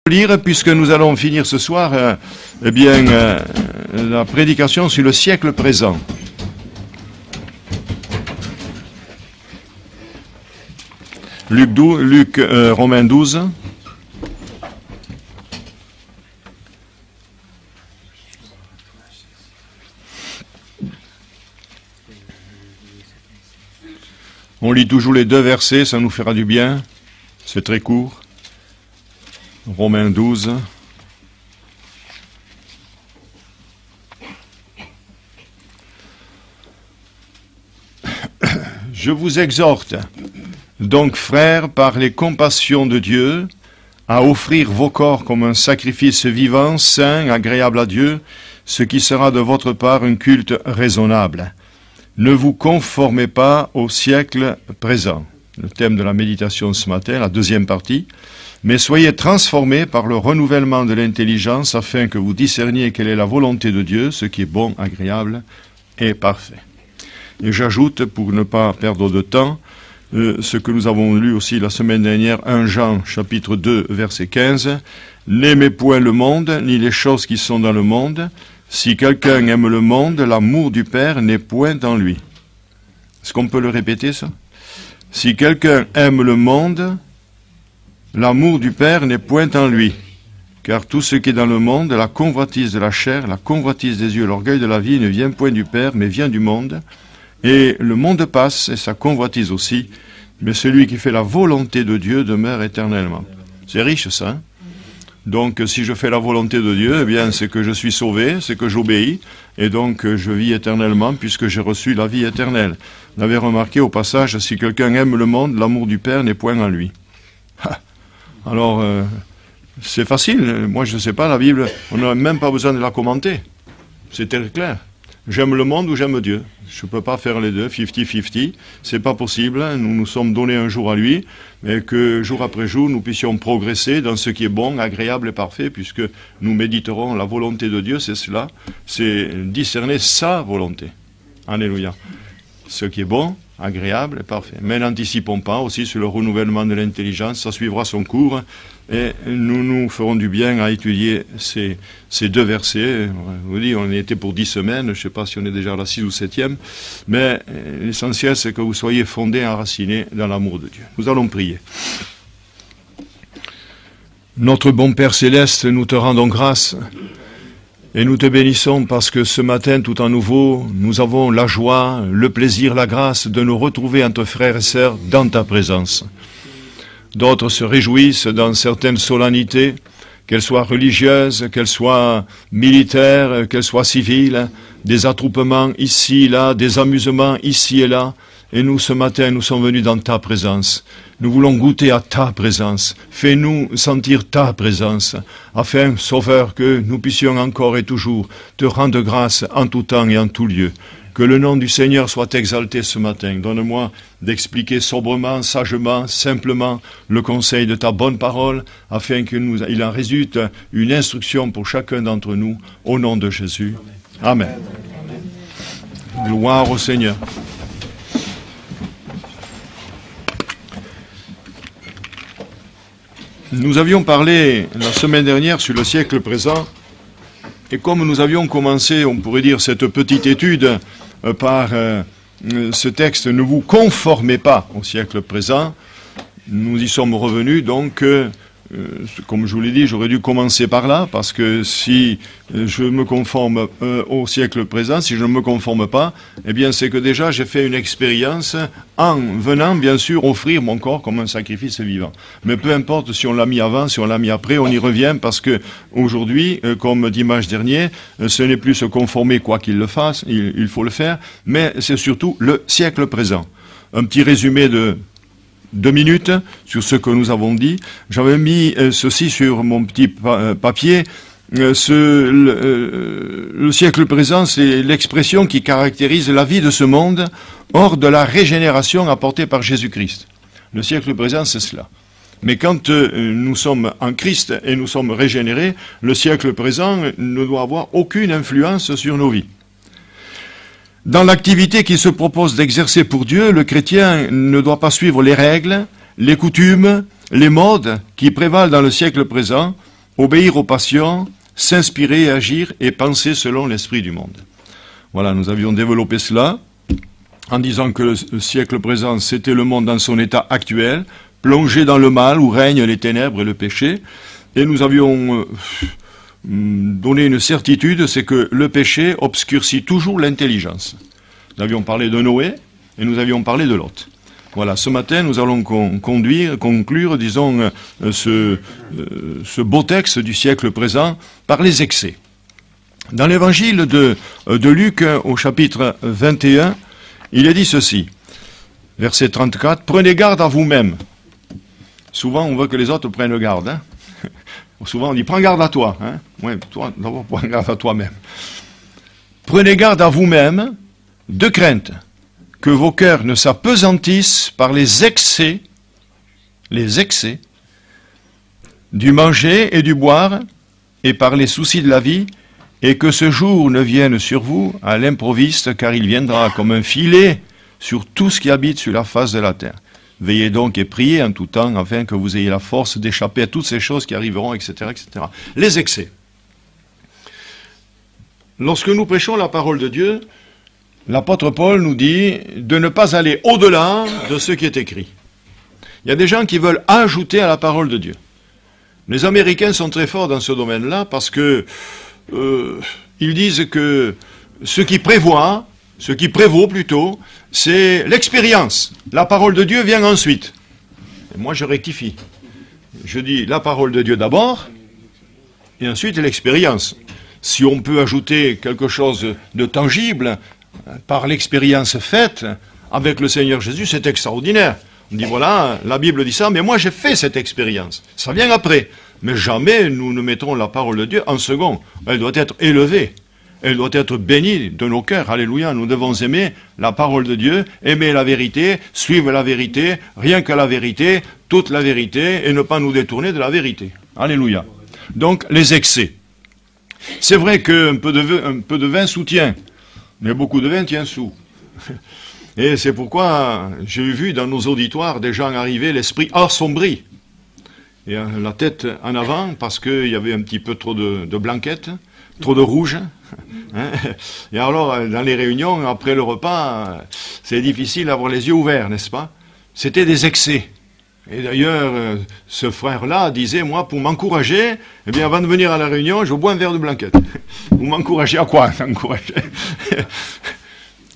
Lire, puisque nous allons finir ce soir la prédication sur le siècle présent. Romains 12. On lit toujours les deux versets, ça nous fera du bien. C'est très court. Romains 12. Je vous exhorte, donc frères, par les compassions de Dieu, à offrir vos corps comme un sacrifice vivant, saint, agréable à Dieu, ce qui sera de votre part un culte raisonnable. Ne vous conformez pas au siècle présent. Le thème de la méditation ce matin, la deuxième partie. Mais soyez transformés par le renouvellement de l'intelligence afin que vous discerniez quelle est la volonté de Dieu, ce qui est bon, agréable et parfait. Et j'ajoute, pour ne pas perdre de temps, ce que nous avons lu aussi la semaine dernière, 1 Jean chapitre 2 verset 15, « N'aimez point le monde, ni les choses qui sont dans le monde. Si quelqu'un aime le monde, l'amour du Père n'est point en lui. » Est-ce qu'on peut le répéter ça? Si quelqu'un aime le monde, l'amour du Père n'est point en lui. Car tout ce qui est dans le monde, la convoitise de la chair, la convoitise des yeux, l'orgueil de la vie, ne vient point du Père, mais vient du monde. Et le monde passe, et sa convoitise aussi, mais celui qui fait la volonté de Dieu demeure éternellement. C'est riche ça, hein? Donc si je fais la volonté de Dieu, eh bien c'est que je suis sauvé, c'est que j'obéis, et donc je vis éternellement puisque j'ai reçu la vie éternelle. Vous avez remarqué au passage, si quelqu'un aime le monde, l'amour du Père n'est point en lui. Alors, c'est facile, moi je ne sais pas, la Bible, on n'a même pas besoin de la commenter. C'est très clair. J'aime le monde ou j'aime Dieu. Je ne peux pas faire les deux, 50-50, c'est pas possible. Nous nous sommes donnés un jour à lui, mais que jour après jour, nous puissions progresser dans ce qui est bon, agréable et parfait, puisque nous méditerons la volonté de Dieu, c'est cela, c'est discerner sa volonté. Alléluia. Ce qui est bon, agréable et parfait. Mais n'anticipons pas aussi sur le renouvellement de l'intelligence, ça suivra son cours, et nous nous ferons du bien à étudier ces deux versets. Je vous dis, on y était pour 10 semaines, je ne sais pas si on est déjà à la 6e ou 7e, mais l'essentiel c'est que vous soyez fondés, enracinés dans l'amour de Dieu. Nous allons prier. Notre bon Père Céleste, nous te rendons grâce et nous te bénissons parce que ce matin, tout à nouveau, nous avons la joie, le plaisir, la grâce de nous retrouver entre frères et sœurs dans ta présence. D'autres se réjouissent dans certaines solennités, qu'elles soient religieuses, qu'elles soient militaires, qu'elles soient civiles, des attroupements ici, là, des amusements ici et là. Et nous, ce matin, nous sommes venus dans ta présence. Nous voulons goûter à ta présence. Fais-nous sentir ta présence, afin, Sauveur, que nous puissions encore et toujours te rendre grâce en tout temps et en tout lieu. Que le nom du Seigneur soit exalté ce matin. Donne-moi d'expliquer sobrement, sagement, simplement le conseil de ta bonne parole, afin qu'il en résulte une instruction pour chacun d'entre nous, au nom de Jésus. Amen. Gloire au Seigneur. Nous avions parlé la semaine dernière sur le siècle présent, et comme nous avions commencé, on pourrait dire, cette petite étude par ce texte, ne vous conformez pas au siècle présent, nous y sommes revenus, donc, comme je vous l'ai dit, j'aurais dû commencer par là, parce que si je me conforme au siècle présent, si je ne me conforme pas, eh bien c'est que déjà j'ai fait une expérience en venant, bien sûr, offrir mon corps comme un sacrifice vivant. Mais peu importe si on l'a mis avant, si on l'a mis après, on y revient, parce que aujourd'hui, comme dimanche dernier, ce n'est plus se conformer quoi qu'il le fasse, il faut le faire, mais c'est surtout le siècle présent. Un petit résumé de 2 minutes sur ce que nous avons dit. J'avais mis ceci sur mon petit papier. Le siècle présent, c'est l'expression qui caractérise la vie de ce monde hors de la régénération apportée par Jésus-Christ. Le siècle présent, c'est cela. Mais quand nous sommes en Christ et nous sommes régénérés, le siècle présent ne doit avoir aucune influence sur nos vies. Dans l'activité qu'il se propose d'exercer pour Dieu, le chrétien ne doit pas suivre les règles, les coutumes, les modes qui prévalent dans le siècle présent, obéir aux passions, s'inspirer, agir et penser selon l'esprit du monde. Voilà, nous avions développé cela en disant que le siècle présent, c'était le monde dans son état actuel, plongé dans le mal où règnent les ténèbres et le péché. Et nous avions donné une certitude, c'est que le péché obscurcit toujours l'intelligence. Nous avions parlé de Noé et nous avions parlé de Lot. Voilà, ce matin, nous allons conclure, disons, ce beau texte du siècle présent par les excès. Dans l'évangile de Luc, au chapitre 21, il est dit ceci, verset 34, « Prenez garde à vous-même. » Souvent, on veut que les autres prennent garde. Hein. Souvent, on dit « Prends garde à toi. Hein. » Oui, toi, d'abord, prends garde à toi-même. « Prenez garde à vous-même, de crainte que vos cœurs ne s'apesantissent par les excès du manger et du boire, et par les soucis de la vie, et que ce jour ne vienne sur vous à l'improviste, car il viendra comme un filet sur tout ce qui habite sur la face de la terre. Veillez donc et priez en tout temps, afin que vous ayez la force d'échapper à toutes ces choses qui arriveront, etc., etc. Les excès. Lorsque nous prêchons la parole de Dieu, l'apôtre Paul nous dit de ne pas aller au-delà de ce qui est écrit. Il y a des gens qui veulent ajouter à la parole de Dieu. Les Américains sont très forts dans ce domaine-là parce que ils disent que ce qui prévaut plutôt, c'est l'expérience. La parole de Dieu vient ensuite. Et moi, je rectifie. Je dis la parole de Dieu d'abord, et ensuite l'expérience. Si on peut ajouter quelque chose de tangible par l'expérience faite avec le Seigneur Jésus, c'est extraordinaire. On dit voilà, la Bible dit ça, mais moi j'ai fait cette expérience. Ça vient après. Mais jamais nous ne mettrons la parole de Dieu en second. Elle doit être élevée. Elle doit être bénie de nos cœurs. Alléluia. Nous devons aimer la parole de Dieu, aimer la vérité, suivre la vérité, rien que la vérité, toute la vérité, et ne pas nous détourner de la vérité. Alléluia. Donc, les excès. C'est vrai qu'un peu de vin soutient, mais beaucoup de vin tient sous. Et c'est pourquoi j'ai vu dans nos auditoires des gens arriver, l'esprit assombri. Et la tête en avant, parce qu'il y avait un petit peu trop de blanquettes, trop de rouge. Hein. Et alors, dans les réunions, après le repas, c'est difficile d'avoir les yeux ouverts, n'est-ce pas? C'était des excès. Et d'ailleurs, ce frère-là disait, moi, pour m'encourager, eh bien, avant de venir à la réunion, je bois un verre de blanquette. Vous m'encouragez à quoi?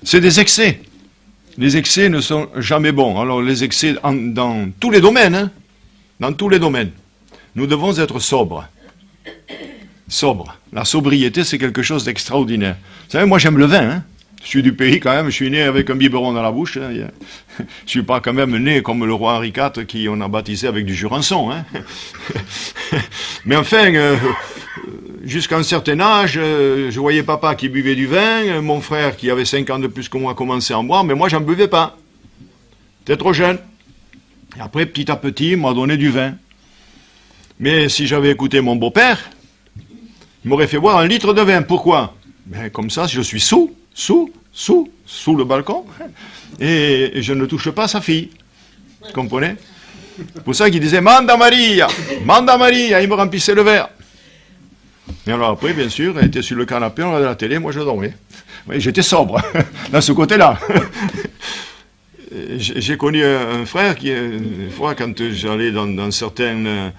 C'est des excès. Les excès ne sont jamais bons. Alors, les excès dans tous les domaines, hein. Dans tous les domaines, nous devons être sobres. Sobres. La sobriété, c'est quelque chose d'extraordinaire. Vous savez, moi j'aime le vin. Hein. Je suis du pays quand même, je suis né avec un biberon dans la bouche. Hein. Je ne suis pas quand même né comme le roi Henri IV qui on a baptisé avec du jurançon. Hein. Mais enfin, jusqu'à un certain âge, je voyais papa qui buvait du vin, mon frère qui avait 5 ans de plus que moi commençait à en boire, mais moi j'en buvais pas. J'étais trop jeune. Et après, petit à petit, il m'a donné du vin. Mais si j'avais écouté mon beau-père, il m'aurait fait boire 1 litre de vin. Pourquoi? Ben, comme ça, je suis sous le balcon, et je ne touche pas sa fille. Vous comprenez? C'est pour ça qu'il disait « Manda Maria !» Il me remplissait le verre. Et alors après, bien sûr, elle était sur le canapé, on regardait la télé, moi je dormais. Oui, j'étais sobre, dans ce côté-là. J'ai connu un frère qui, une fois, quand j'allais dans certains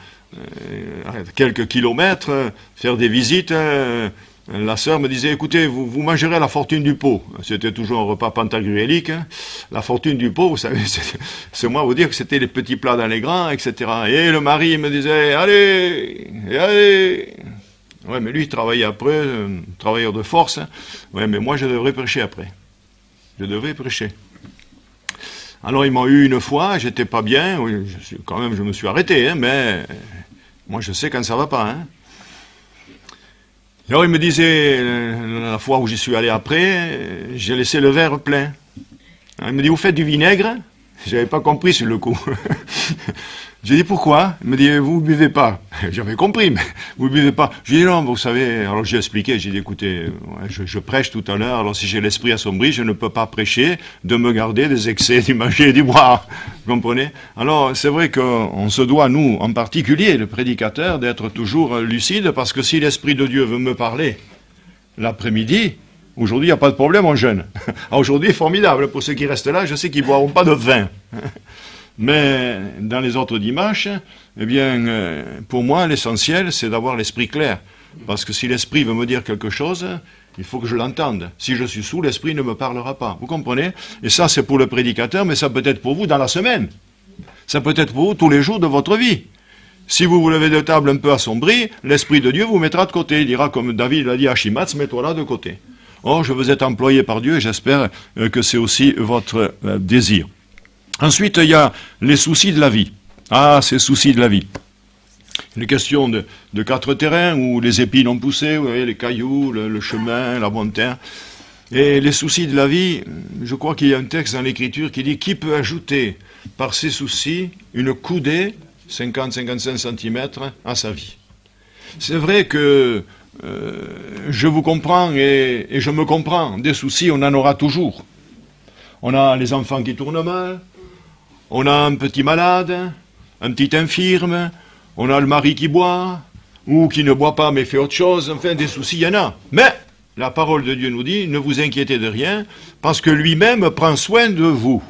quelques kilomètres faire des visites, la sœur me disait, écoutez, vous mangerez la fortune du pot. C'était toujours un repas pantagruélique. Hein. La fortune du pot, vous savez, c'est moi vous dire que c'était les petits plats dans les grands, etc. Et le mari me disait, allez. Ouais, mais lui, il travaillait après, travailleur de force. Hein. Ouais, mais moi, je devrais prêcher après. Je devrais prêcher. Alors, ils m'ont eu une fois, j'étais pas bien, quand même, je me suis arrêté, hein, mais moi, je sais quand ça va pas. Hein. Alors, il me disait, la fois où j'y suis allé après, j'ai laissé le verre plein. Alors, il me dit, vous faites du vinaigre? J'avais pas compris sur le coup. J'ai dit pourquoi? Il me dit vous buvez pas. J'avais compris, mais vous buvez pas. J'ai dit non, vous savez. Alors j'ai expliqué. J'ai dit écoutez, je prêche tout à l'heure. Alors si j'ai l'esprit assombri, je ne peux pas prêcher, de me garder des excès, du manger et du boire. Vous comprenez? Alors c'est vrai qu'on se doit, nous, en particulier, le prédicateur, d'être toujours lucide, parce que si l'esprit de Dieu veut me parler l'après-midi, aujourd'hui, il n'y a pas de problème, on jeûne. Aujourd'hui, formidable. Pour ceux qui restent là, je sais qu'ils ne boiront pas de vin. Mais dans les autres dimanches, eh bien, pour moi, l'essentiel, c'est d'avoir l'esprit clair. Parce que si l'esprit veut me dire quelque chose, il faut que je l'entende. Si je suis sous, l'esprit ne me parlera pas. Vous comprenez? Et ça, c'est pour le prédicateur, mais ça peut être pour vous dans la semaine. Ça peut être pour vous tous les jours de votre vie. Si vous vous levez de table un peu assombri, l'esprit de Dieu vous mettra de côté. Il dira, comme David l'a dit à Achimath, mets-toi là de côté. Oh, je veux être employé par Dieu et j'espère que c'est aussi votre désir. Ensuite, il y a les soucis de la vie. Ah, ces soucis de la vie. Une question de 4 terrains où les épines ont poussé, vous voyez, les cailloux, le chemin, la montagne. Et les soucis de la vie, je crois qu'il y a un texte dans l'Écriture qui dit « Qui peut ajouter par ses soucis une coudée, 50-55 cm, à sa vie ?» C'est vrai que je vous comprends et je me comprends. Des soucis, on en aura toujours. On a les enfants qui tournent mal, on a un petit malade, un petit infirme, on a le mari qui boit, ou qui ne boit pas mais fait autre chose. Enfin, des soucis, il y en a. Mais la parole de Dieu nous dit, ne vous inquiétez de rien, parce que lui-même prend soin de vous.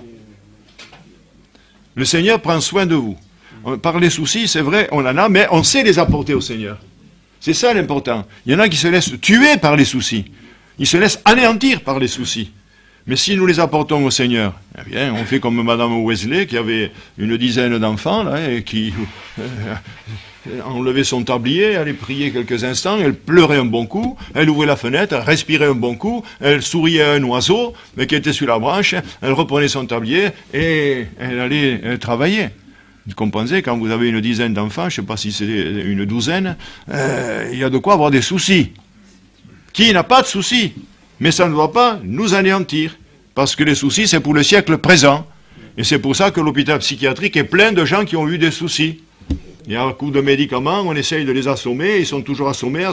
Le Seigneur prend soin de vous. Par les soucis, c'est vrai, on en a, mais on sait les apporter au Seigneur. C'est ça l'important. Il y en a qui se laissent tuer par les soucis. Ils se laissent anéantir par les soucis. Mais si nous les apportons au Seigneur, eh bien, on fait comme Madame Wesley, qui avait une dizaine d'enfants, là, et qui enlevait son tablier, elle allait prier quelques instants, elle pleurait un bon coup, elle ouvrait la fenêtre, elle respirait un bon coup, elle souriait à un oiseau, mais qui était sur la branche, elle reprenait son tablier, et elle allait travailler. Vous comprenez, quand vous avez une dizaine d'enfants, je ne sais pas si c'est une douzaine, il y a de quoi avoir des soucis. Qui n'a pas de soucis? Mais ça ne doit pas nous anéantir, parce que les soucis, c'est pour le siècle présent. Et c'est pour ça que l'hôpital psychiatrique est plein de gens qui ont eu des soucis. Il y a un coup de médicaments, on essaye de les assommer, ils sont toujours assommés.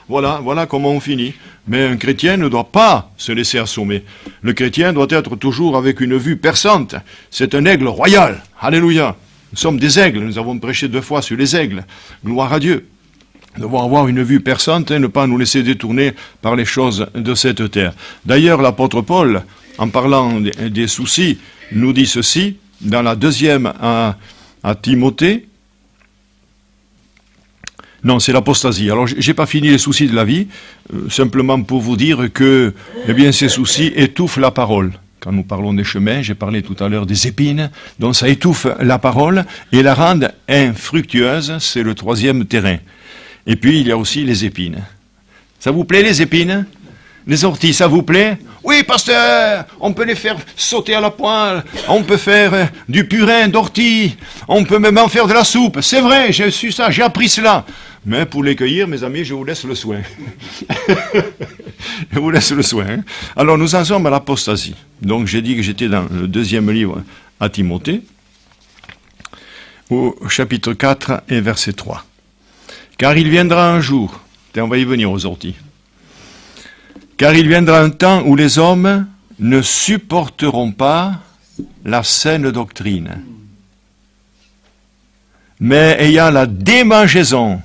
Voilà comment on finit. Mais un chrétien ne doit pas se laisser assommer. Le chrétien doit être toujours avec une vue perçante. C'est un aigle royal. Alléluia. Nous sommes des aigles, nous avons prêché 2 fois sur les aigles. Gloire à Dieu. Nous devons avoir une vue perçante et ne pas nous laisser détourner par les choses de cette terre. D'ailleurs, l'apôtre Paul, en parlant des soucis, nous dit ceci, dans la 2e à Timothée. Non, c'est l'apostasie. Alors, j'ai pas fini les soucis de la vie, simplement pour vous dire que, eh bien, ces soucis étouffent la parole. Quand nous parlons des chemins, j'ai parlé tout à l'heure des épines, donc ça étouffe la parole et la rend infructueuse, c'est le 3e terrain. Et puis, il y a aussi les épines. Ça vous plaît, les épines? Les orties, ça vous plaît? Oui, pasteur, on peut les faire sauter à la poêle, on peut faire du purin d'orties, on peut même en faire de la soupe. C'est vrai, j'ai su ça, j'ai appris cela. Mais pour les cueillir, mes amis, je vous laisse le soin. Je vous laisse le soin. Hein. Alors, nous en sommes à l'apostasie. Donc, j'ai dit que j'étais dans le 2e livre à Timothée, au chapitre 4 et verset 3. Car il viendra un jour, et on va y venir aux orties, car il viendra un temps où les hommes ne supporteront pas la saine doctrine, mais ayant la démangeaison.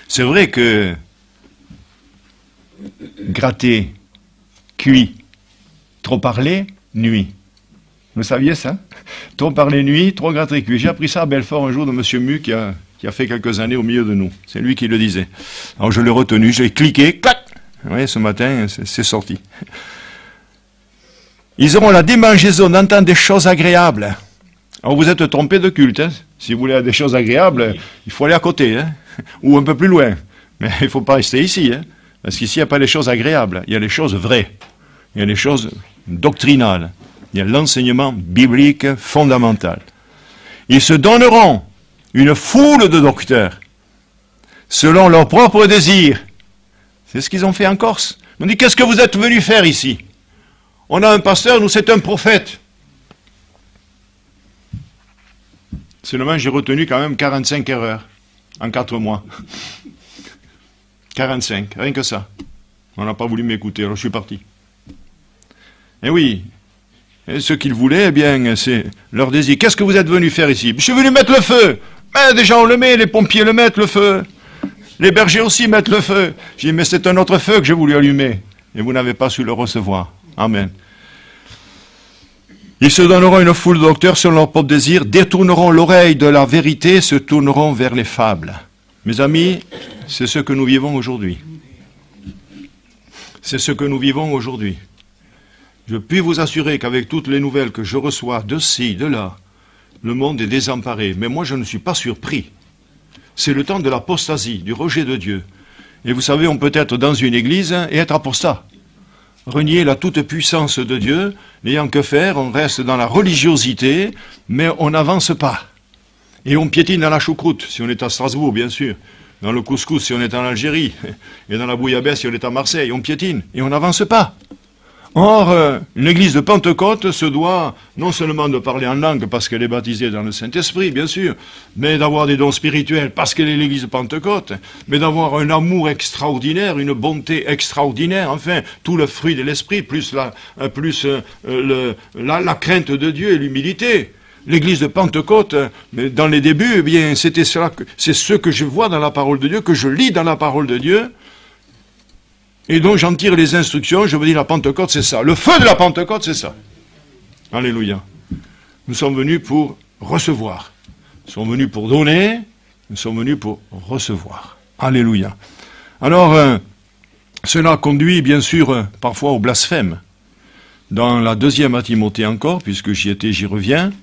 C'est vrai que gratter, cuit, trop parler, nuit. Vous saviez ça? Trop parler nuit, trop gratter, cuit. J'ai appris ça à Belfort un jour de M. Mu qui a fait quelques années au milieu de nous. C'est lui qui le disait. Alors je l'ai retenu, j'ai cliqué, clac. Oui, ce matin, c'est sorti. Ils auront la démangeaison d'entendre des choses agréables. Alors vous êtes trompé de culte. Hein. Si vous voulez des choses agréables, il faut aller à côté, hein. Ou un peu plus loin. Mais il ne faut pas rester ici. Hein. Parce qu'ici, il n'y a pas les choses agréables. Il y a les choses vraies. Il y a les choses doctrinales. Il y a l'enseignement biblique fondamental. Ils se donneront une foule de docteurs, selon leurs propres désirs. C'est ce qu'ils ont fait en Corse. On dit, qu'est-ce que vous êtes venus faire ici? On a un pasteur, nous c'est un prophète. Seulement, j'ai retenu quand même 45 erreurs en 4 mois. 45, rien que ça. On n'a pas voulu m'écouter, alors je suis parti. Et oui, et ce qu'ils voulaient, eh bien, c'est leur désir. Qu'est-ce que vous êtes venus faire ici? Je suis venu mettre le feu. Mais déjà, on le met, les pompiers le mettent, le feu. Les bergers aussi mettent le feu. J'ai dit, mais c'est un autre feu que j'ai voulu allumer. Et vous n'avez pas su le recevoir. Amen. Ils se donneront une foule de docteurs selon leur propre désir, détourneront l'oreille de la vérité, se tourneront vers les fables. Mes amis, c'est ce que nous vivons aujourd'hui. C'est ce que nous vivons aujourd'hui. Je puis vous assurer qu'avec toutes les nouvelles que je reçois de ci, de là, le monde est désemparé. Mais moi, je ne suis pas surpris. C'est le temps de l'apostasie, du rejet de Dieu. Et vous savez, on peut être dans une église et être apostat. Renier la toute-puissance de Dieu, n'ayant que faire, on reste dans la religiosité, mais on n'avance pas. Et on piétine dans la choucroute, si on est à Strasbourg, bien sûr. Dans le couscous, si on est en Algérie. Et dans la bouillabaisse, si on est à Marseille. On piétine et on n'avance pas. Or, une église de Pentecôte se doit non seulement de parler en langue parce qu'elle est baptisée dans le Saint-Esprit, bien sûr, mais d'avoir des dons spirituels parce qu'elle est l'église de Pentecôte, mais d'avoir un amour extraordinaire, une bonté extraordinaire, enfin, tout le fruit de l'Esprit, plus la crainte de Dieu et l'humilité. L'église de Pentecôte, dans les débuts, eh bien, c'était cela, c'est ce que je vois dans la parole de Dieu, que je lis dans la parole de Dieu. Et donc j'en tire les instructions, je me dis la Pentecôte c'est ça. Le feu de la Pentecôte c'est ça. Alléluia. Nous sommes venus pour recevoir. Nous sommes venus pour donner, nous sommes venus pour recevoir. Alléluia. Alors, cela conduit bien sûr parfois au blasphème. Dans la 2e à Timothée encore, puisque j'y étais, j'y reviens.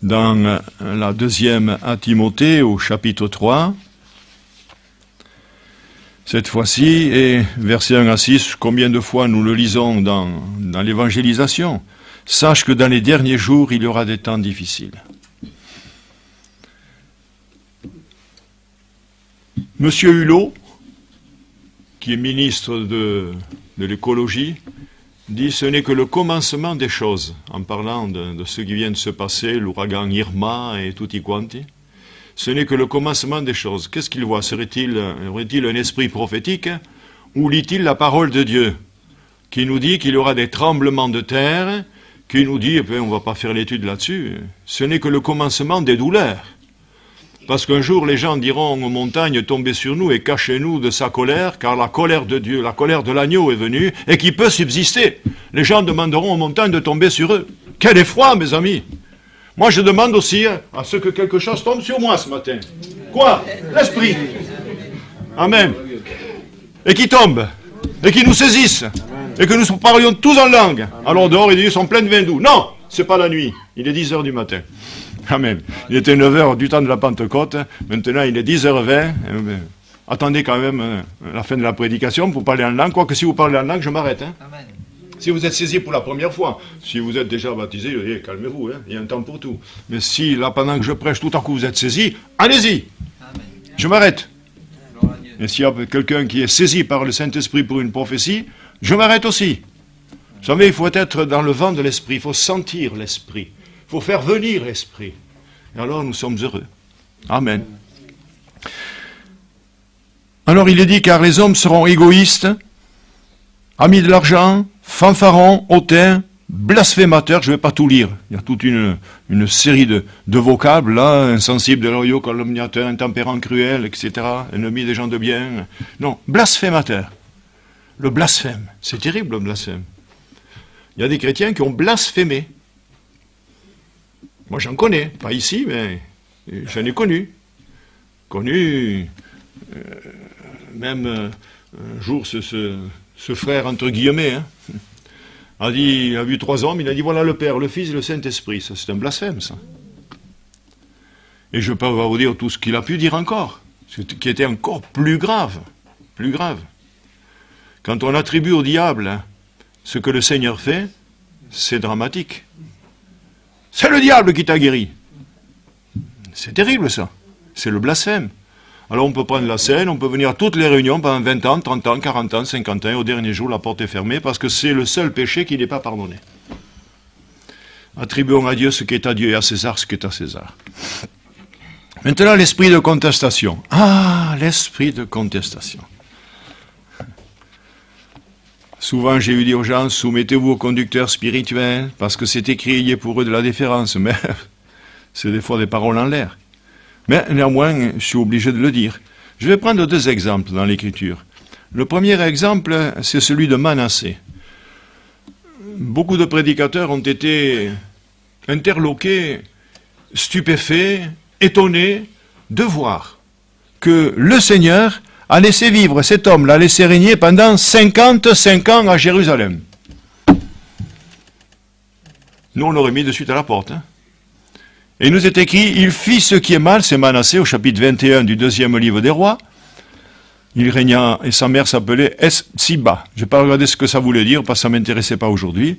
Dans la 2e à Timothée au chapitre 3, cette fois-ci, et versets 1 à 6, combien de fois nous le lisons dans l'évangélisation? Sache que dans les derniers jours, il y aura des temps difficiles. Monsieur Hulot, qui est ministre de l'écologie, dit ce n'est que le commencement des choses, en parlant de ce qui vient de se passer, l'ouragan Irma et tutti quanti. Ce n'est que le commencement des choses. Qu'est-ce qu'il voit? Aurait-il un esprit prophétique ou lit-il la parole de Dieu qui nous dit qu'il y aura des tremblements de terre, qui nous dit, on ne va pas faire l'étude là-dessus, ce n'est que le commencement des douleurs. Parce qu'un jour, les gens diront aux montagnes, tombez sur nous et cachez-nous de sa colère, car la colère de Dieu, la colère de l'agneau est venue et qui peut subsister. Les gens demanderont aux montagnes de tomber sur eux. Quel effroi, mes amis! Moi, je demande aussi à ce que quelque chose tombe sur moi ce matin. Quoi? L'Esprit. Amen. Et qui tombe. Et qui nous saisisse. Et que nous parlions tous en langue. Alors dehors, ils sont pleins de vin doux. Non, c'est pas la nuit. Il est 10h du matin. Amen. Il était 9h du temps de la Pentecôte. Maintenant, il est 10h20. Attendez quand même la fin de la prédication pour parler en langue. Quoique si vous parlez en langue, je m'arrête. Amen. Si vous êtes saisi pour la première fois, si vous êtes déjà baptisé, calmez-vous, il y a un temps pour tout. Mais si, là, pendant que je prêche, tout à coup vous êtes saisi, allez-y. Je m'arrête. Et s'il y a quelqu'un qui est saisi par le Saint-Esprit pour une prophétie, je m'arrête aussi. Vous savez, il faut être dans le vent de l'Esprit, il faut sentir l'Esprit, il faut faire venir l'Esprit. Et alors nous sommes heureux. Amen. Alors il est dit, car les hommes seront égoïstes, amis de l'argent, fanfarons, hautains, blasphémateurs, je ne vais pas tout lire. Il y a toute une série de vocables, là, insensibles, déloyaux, calomniateurs, intempérants, cruels, etc., ennemis des gens de bien. Non, blasphémateurs. Le blasphème, c'est terrible le blasphème. Il y a des chrétiens qui ont blasphémé. Moi j'en connais, pas ici, mais j'en ai connu. Même un jour ce frère, entre guillemets, a dit, il a vu 3 hommes, il a dit, voilà le Père, le Fils et le Saint-Esprit. Ça, c'est un blasphème, ça. Et je peux pas vous dire tout ce qu'il a pu dire encore, ce qui était encore plus grave. Plus grave. Quand on attribue au diable ce que le Seigneur fait, c'est dramatique. C'est le diable qui t'a guéri. C'est terrible, ça. C'est le blasphème. Alors on peut prendre la scène, on peut venir à toutes les réunions pendant 20 ans, 30 ans, 40 ans, 50 ans, et au dernier jour, la porte est fermée, parce que c'est le seul péché qui n'est pas pardonné. Attribuons à Dieu ce qui est à Dieu et à César ce qui est à César. Maintenant, l'esprit de contestation. Ah, l'esprit de contestation. Souvent, j'ai eu dit aux gens, soumettez-vous au conducteur spirituel, parce que c'est écrit, il y a pour eux de la déférence. Mais c'est des fois des paroles en l'air. Mais néanmoins, je suis obligé de le dire. Je vais prendre 2 exemples dans l'Écriture. Le premier exemple, c'est celui de Manassé. Beaucoup de prédicateurs ont été interloqués, stupéfaits, étonnés de voir que le Seigneur a laissé vivre cet homme, l'a laissé régner pendant 55 ans à Jérusalem. Nous, on l'aurait mis de suite à la porte. Hein. Et il nous est écrit, il fit ce qui est mal, c'est Manassé au chapitre 21 du 2e livre des rois. Il régna, et sa mère s'appelait Siba. Je n'ai pas regardé ce que ça voulait dire, parce que ça ne m'intéressait pas aujourd'hui.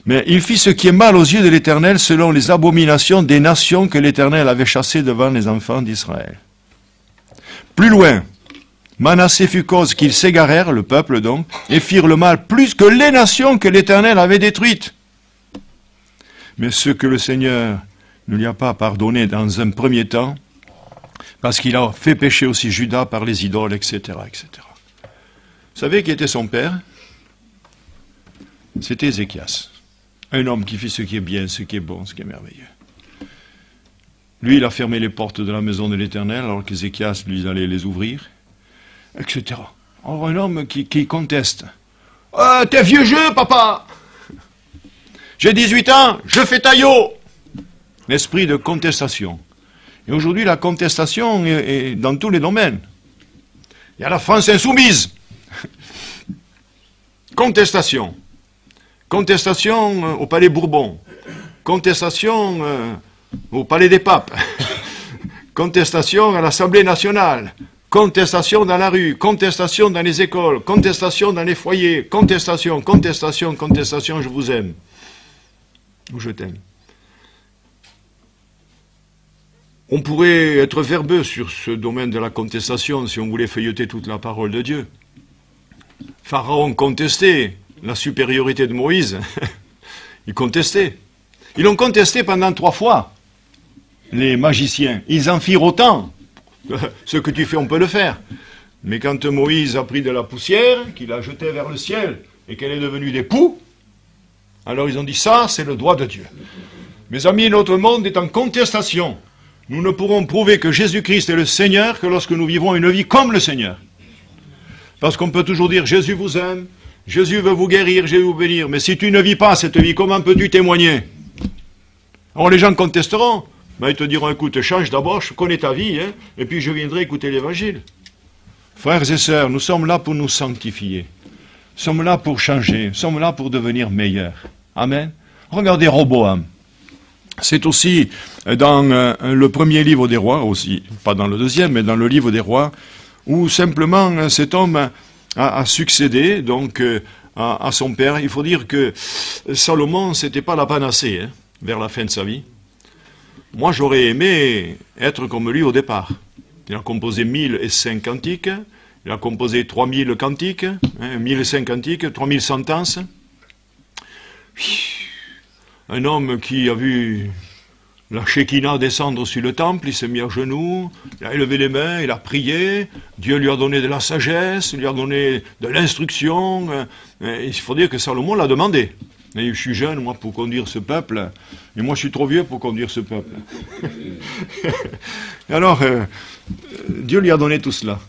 Mais il fit ce qui est mal aux yeux de l'Éternel, selon les abominations des nations que l'Éternel avait chassées devant les enfants d'Israël. Plus loin, Manassé fut cause qu'ils s'égarèrent, le peuple donc, et firent le mal plus que les nations que l'Éternel avait détruites. Mais ce que le Seigneur ne lui a pas pardonné dans un premier temps, parce qu'il a fait pécher aussi Juda par les idoles, etc., etc. Vous savez qui était son père? C'était Ézéchias. Un homme qui fit ce qui est bien, ce qui est bon, ce qui est merveilleux. Lui, il a fermé les portes de la maison de l'Éternel, alors qu'Ézéchias, lui, allait les ouvrir, etc. Or, un homme qui conteste. « T'es vieux jeu, papa! J'ai 18 ans, je fais taillot !» L'esprit de contestation. Et aujourd'hui, la contestation est dans tous les domaines. Il y a la France insoumise. Contestation. Contestation au palais Bourbon. Contestation au palais des papes. Contestation à l'Assemblée nationale. Contestation dans la rue. Contestation dans les écoles. Contestation dans les foyers. Contestation, contestation, contestation, je vous aime. Ou je t'aime. On pourrait être verbeux sur ce domaine de la contestation si on voulait feuilleter toute la parole de Dieu. Pharaon contestait la supériorité de Moïse. Il contestait. Ils l'ont contesté pendant 3 fois, les magiciens. Ils en firent autant. Ce que tu fais, on peut le faire. Mais quand Moïse a pris de la poussière, qu'il a jetée vers le ciel, et qu'elle est devenue des poux, alors ils ont dit, ça, c'est le droit de Dieu. Mes amis, notre monde est en contestation. Nous ne pourrons prouver que Jésus-Christ est le Seigneur que lorsque nous vivons une vie comme le Seigneur. Parce qu'on peut toujours dire, Jésus vous aime, Jésus veut vous guérir, Jésus veut vous bénir. Mais si tu ne vis pas cette vie, comment peux-tu témoigner? Alors les gens contesteront. Ben, ils te diront, écoute, change d'abord, je connais ta vie, hein, et puis je viendrai écouter l'Évangile. Frères et sœurs, nous sommes là pour nous sanctifier. Nous sommes là pour changer, nous sommes là pour devenir meilleurs. Amen. Regardez Roboam. C'est aussi dans le premier livre des rois, aussi, pas dans le deuxième, mais dans le livre des rois, où simplement cet homme a succédé donc à son père. Il faut dire que Salomon, c'était pas la panacée hein, vers la fin de sa vie. Moi, j'aurais aimé être comme lui au départ. Il a composé 1005 cantiques, il a composé 3000 cantiques, 1005 cantiques, 3000 sentences. Un homme qui a vu la Shekinah descendre sur le temple, il s'est mis à genoux, il a élevé les mains, il a prié, Dieu lui a donné de la sagesse, lui a donné de l'instruction. Il faut dire que Salomon l'a demandé. Et je suis jeune, moi, pour conduire ce peuple, et moi, je suis trop vieux pour conduire ce peuple. Alors, Dieu lui a donné tout cela.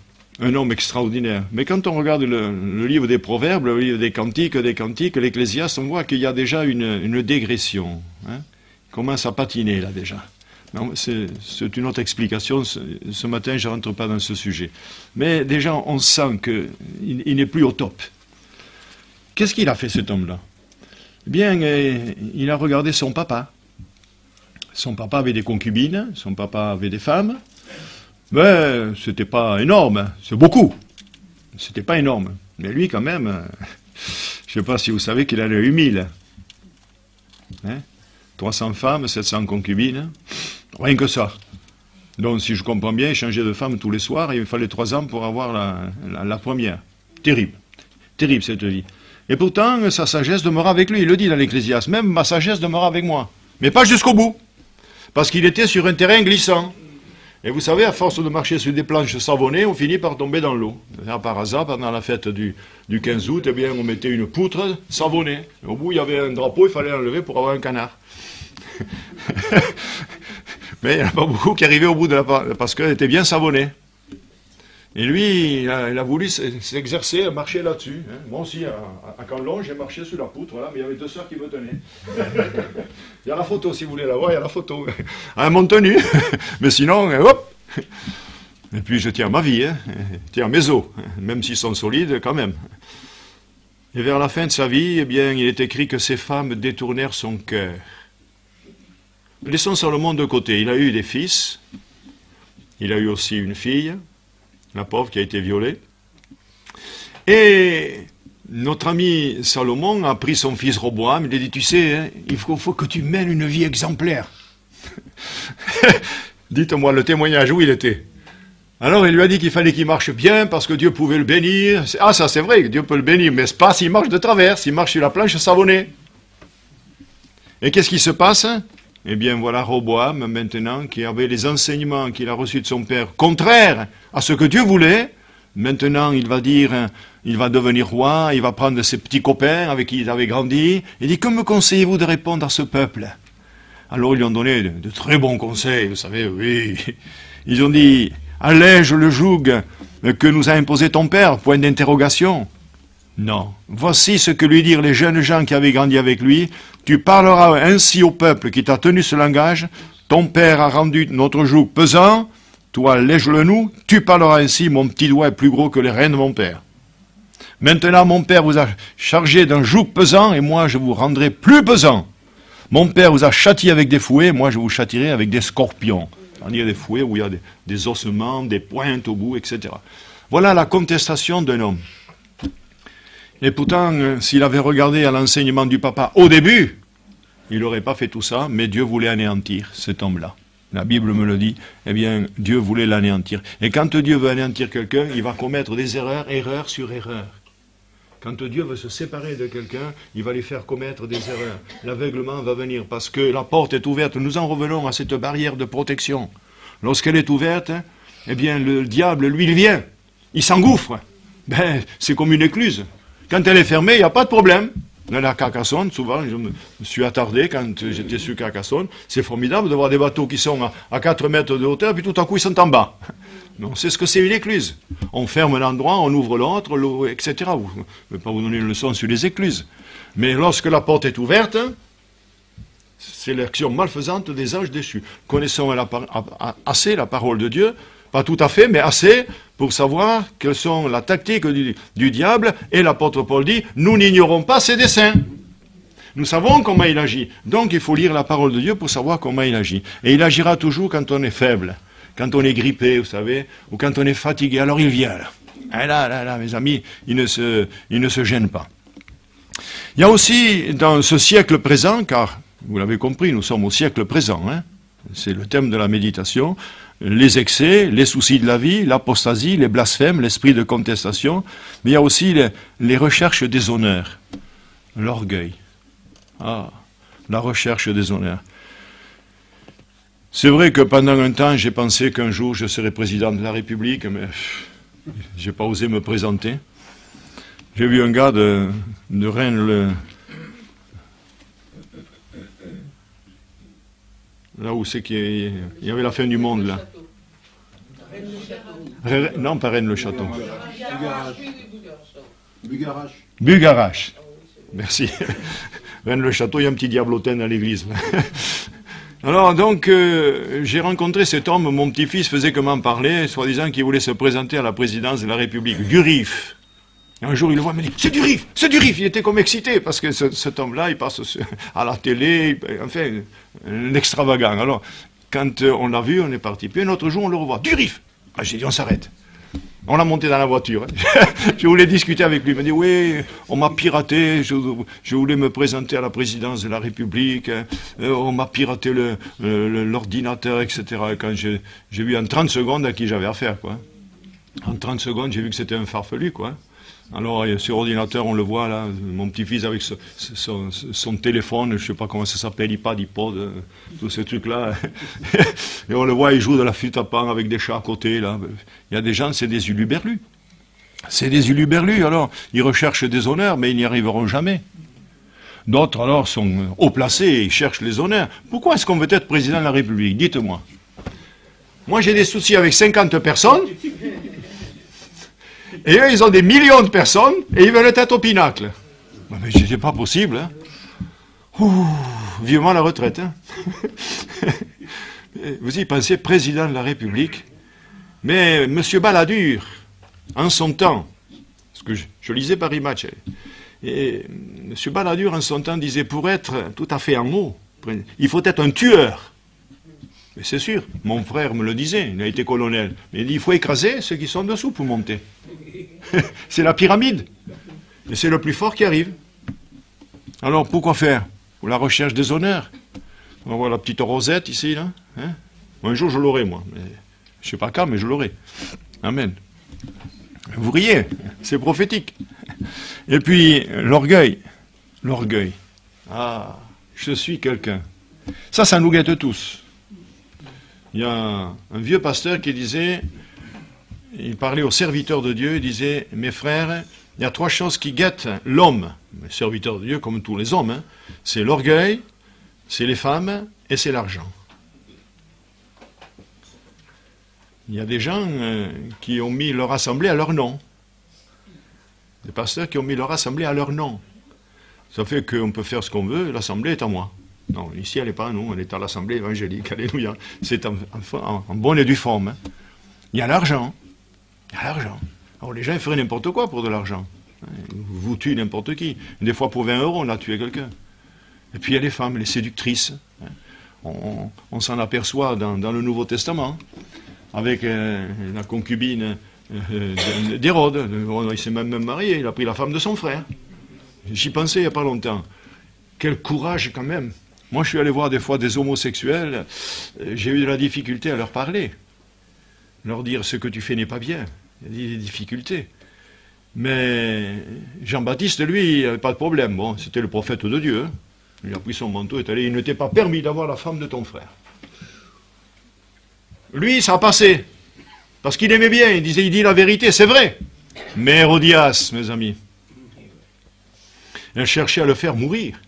Un homme extraordinaire. Mais quand on regarde le livre des Proverbes, le livre des Cantiques, l'Ecclésiaste, on voit qu'il y a déjà une dégression. Hein. Il commence à patiner, là, déjà. C'est une autre explication. Ce matin, je ne rentre pas dans ce sujet. Mais déjà, on sent qu'il n'est plus au top. Qu'est-ce qu'il a fait, cet homme-là? Eh bien, il a regardé son papa. Son papa avait des concubines, son papa avait des femmes. Mais c'était pas énorme, c'est beaucoup. C'était pas énorme. Mais lui, quand même, je ne sais pas si vous savez qu'il en a eu 1000. Hein? 300 femmes, 700 concubines. Rien que ça. Donc, si je comprends bien, il changeait de femme tous les soirs et il fallait 3 ans pour avoir la première. Terrible. Terrible, cette vie. Et pourtant, sa sagesse demeura avec lui. Il le dit dans l'Ecclésiaste. Même ma sagesse demeura avec moi. Mais pas jusqu'au bout. Parce qu'il était sur un terrain glissant. Et vous savez, à force de marcher sur des planches savonnées, on finit par tomber dans l'eau. Par hasard, pendant la fête du 15 août, eh bien, on mettait une poutre savonnée. Et au bout, il y avait un drapeau, il fallait l'enlever pour avoir un canard. Mais il n'y en a pas beaucoup qui arrivaient au bout de la... parce qu'elle était bien savonnée. Et lui, il a voulu s'exercer à marcher là-dessus. Hein. Moi aussi, à Canlon, j'ai marché sur la poutre, voilà, mais il y avait 2 sœurs qui me tenaient. Il y a la photo, si vous voulez la voir, il y a la photo. À mon tenue. Mais sinon, hop. Et puis je tiens ma vie, hein. Je tiens mes os, même s'ils sont solides, quand même. Et vers la fin de sa vie, eh bien, il est écrit que ces femmes détournèrent son cœur. Laissons Salomon de côté. Il a eu des fils. Il a eu aussi une fille. La pauvre qui a été violée. Et notre ami Salomon a pris son fils Roboam, il a dit, tu sais, hein, il faut que tu mènes une vie exemplaire. Dites-moi le témoignage où il était. Alors il lui a dit qu'il fallait qu'il marche bien parce que Dieu pouvait le bénir. Ah, ça c'est vrai, Dieu peut le bénir, mais c'est pas s'il marche de travers, s'il marche sur la planche savonnée. Et qu'est-ce qui se passe? Eh bien voilà Roboam maintenant qui avait les enseignements qu'il a reçus de son père contraires à ce que Dieu voulait. Maintenant il va dire, il va devenir roi, il va prendre ses petits copains avec qui il avait grandi. Il dit, que me conseillez-vous de répondre à ce peuple? Alors ils lui ont donné de très bons conseils, vous savez, oui. Ils ont dit, allège le joug que nous a imposé ton père, point d'interrogation. Non. Voici ce que lui dirent les jeunes gens qui avaient grandi avec lui. Tu parleras ainsi au peuple qui t'a tenu ce langage. Ton père a rendu notre joug pesant. Toi, lège-le nous. Tu parleras ainsi. Mon petit doigt est plus gros que les reins de mon père. Maintenant, mon père vous a chargé d'un joug pesant et moi, je vous rendrai plus pesant. Mon père vous a châtié avec des fouets. Moi, je vous châtierai avec des scorpions. C'est-à-dire des fouets où il y a des ossements, des pointes au bout, etc. Voilà la contestation d'un homme. Et pourtant, s'il avait regardé à l'enseignement du papa au début, il n'aurait pas fait tout ça, mais Dieu voulait anéantir cet homme-là. La Bible me le dit, eh bien, Dieu voulait l'anéantir. Et quand Dieu veut anéantir quelqu'un, il va commettre des erreurs, erreur sur erreur. Quand Dieu veut se séparer de quelqu'un, il va lui faire commettre des erreurs. L'aveuglement va venir parce que la porte est ouverte. Nous en revenons à cette barrière de protection. Lorsqu'elle est ouverte, eh bien, le diable, lui, il vient. Il s'engouffre. Ben, c'est comme une écluse. Quand elle est fermée, il n'y a pas de problème. Dans la Carcassonne, souvent, je me suis attardé quand j'étais sur Carcassonne. C'est formidable de voir des bateaux qui sont à 4 mètres de hauteur, puis tout à coup, ils sont en bas. Non, c'est ce que c'est une écluse. On ferme l'endroit, on ouvre l'autre, etc. Je ne vais pas vous donner une leçon sur les écluses. Mais lorsque la porte est ouverte, c'est l'action malfaisante des anges déchus. Connaissons assez la parole de Dieu, pas tout à fait, mais assez pour savoir quelles sont la tactique du diable. Et l'apôtre Paul dit, nous n'ignorons pas ses desseins. Nous savons comment il agit. Donc il faut lire la parole de Dieu pour savoir comment il agit. Et il agira toujours quand on est faible, quand on est grippé, vous savez, ou quand on est fatigué. Alors il vient là. Et là, mes amis, il ne se gêne pas. Il y a aussi dans ce siècle présent, car vous l'avez compris, nous sommes au siècle présent, hein, c'est le thème de la méditation, les excès, les soucis de la vie, l'apostasie, les blasphèmes, l'esprit de contestation, mais il y a aussi les recherches des honneurs, l'orgueil, la recherche des honneurs. C'est vrai que pendant un temps, j'ai pensé qu'un jour je serais président de la République, mais j'ai pas osé me présenter. J'ai vu un gars de Rennes, là où c'est qu'il y avait la fin du monde, là. Non, pas Rennes-le-Château. Bugarache. Merci. Rennes-le-Château, il y a un petit diablotin à l'église. Alors, donc, j'ai rencontré cet homme, mon petit-fils faisait que m'en parler, soi-disant qu'il voulait se présenter à la présidence de la République, du RIF. Un jour, il le voit, il me dit, c'est du RIF, c'est du RIF. Il était comme excité, parce que cet homme-là, il passe à la télé, enfin, un extravagant. Alors, quand on l'a vu, on est parti. Puis un autre jour, on le revoit, du RIF. Ah, j'ai dit, on s'arrête. On l'a monté dans la voiture. Je voulais discuter avec lui. Il m'a dit, oui, on m'a piraté, je voulais me présenter à la présidence de la République, on m'a piraté l'ordinateur, etc. Et quand j'ai vu en 30 secondes à qui j'avais affaire, quoi. En 30 secondes, j'ai vu que c'était un farfelu, quoi. Alors, sur ordinateur, on le voit, là, mon petit-fils avec son téléphone, je ne sais pas comment ça s'appelle, iPod, tous ces trucs-là. Et on le voit, il joue de la flûte à pan avec des chats à côté, là. Il y a des gens, c'est des uluberlus. C'est des uluberlus, alors, ils recherchent des honneurs, mais ils n'y arriveront jamais. D'autres, alors, sont haut placés et ils cherchent les honneurs. Pourquoi est-ce qu'on veut être président de la République? Dites-moi. Moi, j'ai des soucis avec 50 personnes. Et eux, ils ont des millions de personnes, et ils veulent être au pinacle. Mais c'est pas possible, hein. Ouh, vivement la retraite, hein. Vous y pensez, président de la République. Mais M. Balladur, en son temps, parce que je lisais Paris Match, et M. Balladur, en son temps, disait, pour être tout à fait en haut, il faut être un tueur. Mais c'est sûr, mon frère me le disait, il a été colonel. Mais il dit, il faut écraser ceux qui sont dessous pour monter. C'est la pyramide. Et c'est le plus fort qui arrive. Alors, pourquoi faire? Pour la recherche des honneurs. On voit la petite rosette ici, là. Hein? Un jour, je l'aurai, moi. Mais, je ne sais pas quand, mais je l'aurai. Amen. Vous riez, c'est prophétique. Et puis, l'orgueil. L'orgueil. Ah, je suis quelqu'un. Ça nous guette tous. Il y a un vieux pasteur qui disait, il parlait aux serviteurs de Dieu, il disait, mes frères, il y a 3 choses qui guettent l'homme, le serviteur de Dieu comme tous les hommes, hein, c'est l'orgueil, c'est les femmes et c'est l'argent. Il y a des gens qui ont mis leur assemblée à leur nom. Des pasteurs qui ont mis leur assemblée à leur nom. Ça fait qu'on peut faire ce qu'on veut, l'assemblée est à moi. Non, ici elle n'est pas à nous, elle est à l'assemblée évangélique, alléluia. C'est en bonne et due forme. Hein. Il y a l'argent. Il y a l'argent. Alors les gens feraient n'importe quoi pour de l'argent. Vous tuez n'importe qui. Des fois pour 20 euros, on a tué quelqu'un. Et puis il y a les femmes, les séductrices. On s'en aperçoit dans le Nouveau Testament, avec la concubine d'Hérode. Il s'est même marié, il a pris la femme de son frère. J'y pensais il n'y a pas longtemps. Quel courage quand même. Moi, je suis allé voir des fois des homosexuels, j'ai eu de la difficulté à leur parler. Leur dire ce que tu fais n'est pas bien. Il y a des difficultés. Mais Jean-Baptiste, lui, il n'avait pas de problème. Bon, c'était le prophète de Dieu. Hein. Il a pris son manteau et est allé. Il ne t'est pas permis d'avoir la femme de ton frère. Lui, ça a passé. Parce qu'il aimait bien. Il dit la vérité, c'est vrai. Mais Hérodias, mes amis, elle cherchait à le faire mourir.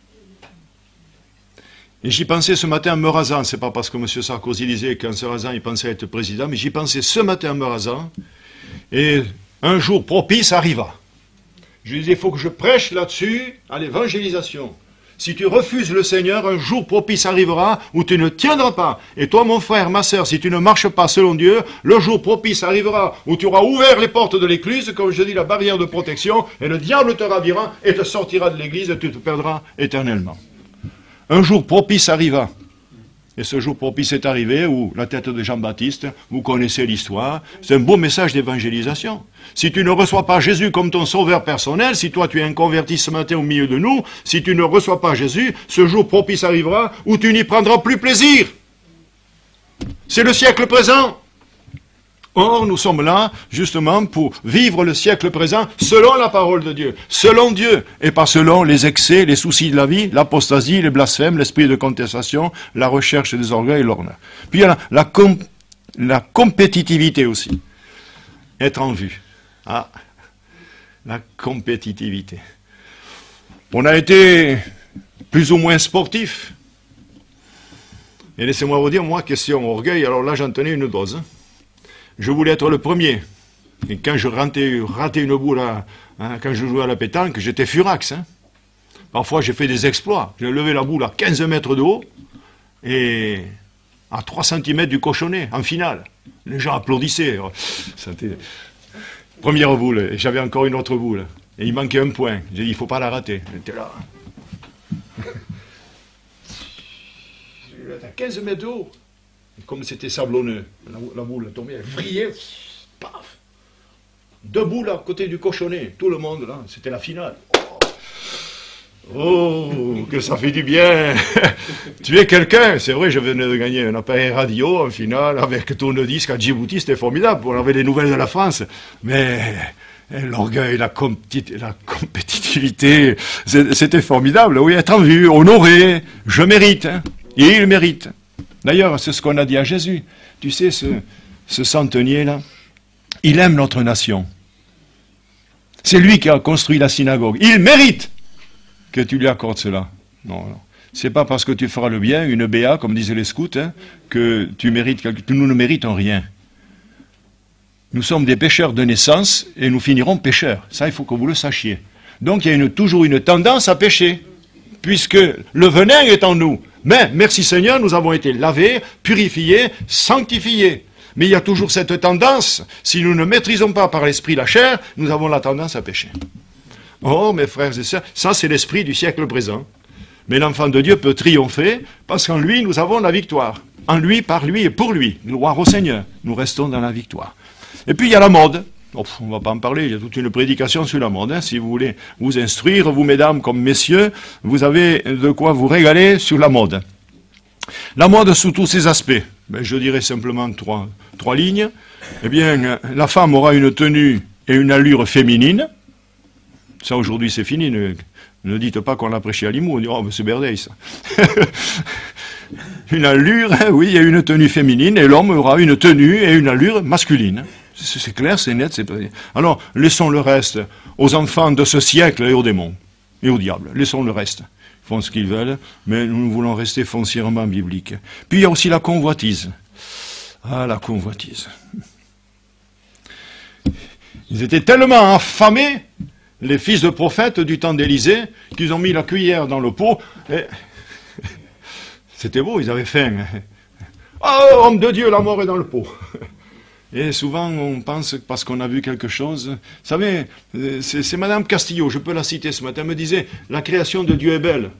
Et j'y pensais ce matin en me rasant, c'est pas parce que M. Sarkozy disait qu'en se rasant il pensait être président, mais j'y pensais ce matin en me rasant, et un jour propice arriva. Je lui disais, il faut que je prêche là-dessus à l'évangélisation. Si tu refuses le Seigneur, un jour propice arrivera où tu ne tiendras pas. Et toi, mon frère, ma sœur, si tu ne marches pas selon Dieu, le jour propice arrivera où tu auras ouvert les portes de l'église, comme je dis, la barrière de protection, et le diable te ravira et te sortira de l'église et tu te perdras éternellement. Un jour propice arriva. Et ce jour propice est arrivé où la tête de Jean-Baptiste, vous connaissez l'histoire, c'est un beau message d'évangélisation. Si tu ne reçois pas Jésus comme ton sauveur personnel, si toi tu es un converti ce matin au milieu de nous, si tu ne reçois pas Jésus, ce jour propice arrivera où tu n'y prendras plus plaisir. C'est le siècle présent. Or, nous sommes là, justement, pour vivre le siècle présent selon la parole de Dieu, selon Dieu, et pas selon les excès, les soucis de la vie, l'apostasie, les blasphèmes, l'esprit de contestation, la recherche des orgueils et l'orgueil. Puis il y a la compétitivité aussi. Être en vue. Ah, la compétitivité. On a été plus ou moins sportif. Et laissez-moi vous dire, moi, question orgueil, alors là, j'en tenais une dose. Je voulais être le premier. Et quand je ratais une boule, quand je jouais à la pétanque, j'étais furax. Hein. Parfois, j'ai fait des exploits. J'ai levé la boule à 15 mètres de haut et à 3 cm du cochonnet, en finale. Les gens applaudissaient. C'était première boule, et j'avais encore une autre boule. Et il manquait un point. J'ai dit, il ne faut pas la rater. J'étais là. À 15 mètres de haut. Comme c'était sablonneux, la boule tombait, elle vrillait, paf. debout là, à côté du cochonnet, tout le monde là, c'était la finale. Oh, que ça fait du bien. Tu es quelqu'un. C'est vrai, je venais de gagner un appareil radio en finale avec tourne-disque à Djibouti, c'était formidable. On avait les nouvelles de la France. Mais l'orgueil, la compétitivité, c'était formidable. Oui, être en vue, honoré, je mérite. Hein, et il mérite. D'ailleurs, c'est ce qu'on a dit à Jésus. Tu sais, ce centenier-là, il aime notre nation. C'est lui qui a construit la synagogue. Il mérite que tu lui accordes cela. Non, non. C'est pas parce que tu feras le bien, une béa, comme disaient les scouts, hein, que tu mérites quelque chose. Nous ne méritons rien. Nous sommes des pécheurs de naissance et nous finirons pécheurs. Ça, il faut que vous le sachiez. Donc, il y a toujours une tendance à pécher, puisque le venin est en nous. Mais, merci Seigneur, nous avons été lavés, purifiés, sanctifiés. Mais il y a toujours cette tendance, si nous ne maîtrisons pas par l'esprit la chair, nous avons la tendance à pécher. Oh, mes frères et sœurs, ça c'est l'esprit du siècle présent. Mais l'enfant de Dieu peut triompher, parce qu'en lui, nous avons la victoire. En lui, par lui et pour lui. Gloire au Seigneur. Nous restons dans la victoire. Et puis il y a la mode. Oh, on ne va pas en parler, il y a toute une prédication sur la mode. Hein. Si vous voulez vous instruire, vous mesdames comme messieurs, vous avez de quoi vous régaler sur la mode. La mode sous tous ses aspects. Ben, je dirais simplement trois lignes. Eh bien, la femme aura une tenue et une allure féminine. Ça, aujourd'hui, c'est fini. Ne dites pas qu'on l'a prêché à Limoux. On dit, oh, mais c'est Berdeil, ça. Une allure, oui, et une tenue féminine, et l'homme aura une tenue et une allure masculine. C'est clair, c'est net. Alors, laissons le reste aux enfants de ce siècle et aux démons, et au diable. Laissons le reste. Ils font ce qu'ils veulent, mais nous voulons rester foncièrement bibliques. Puis, il y a aussi la convoitise. Ah, la convoitise. Ils étaient tellement affamés, les fils de prophètes du temps d'Élysée, qu'ils ont mis la cuillère dans le pot. Et... C'était beau, ils avaient faim. Oh, homme de Dieu, la mort est dans le pot. Et souvent, on pense, parce qu'on a vu quelque chose... Vous savez, c'est Madame Castillo, je peux la citer ce matin, elle me disait, la création de Dieu est belle.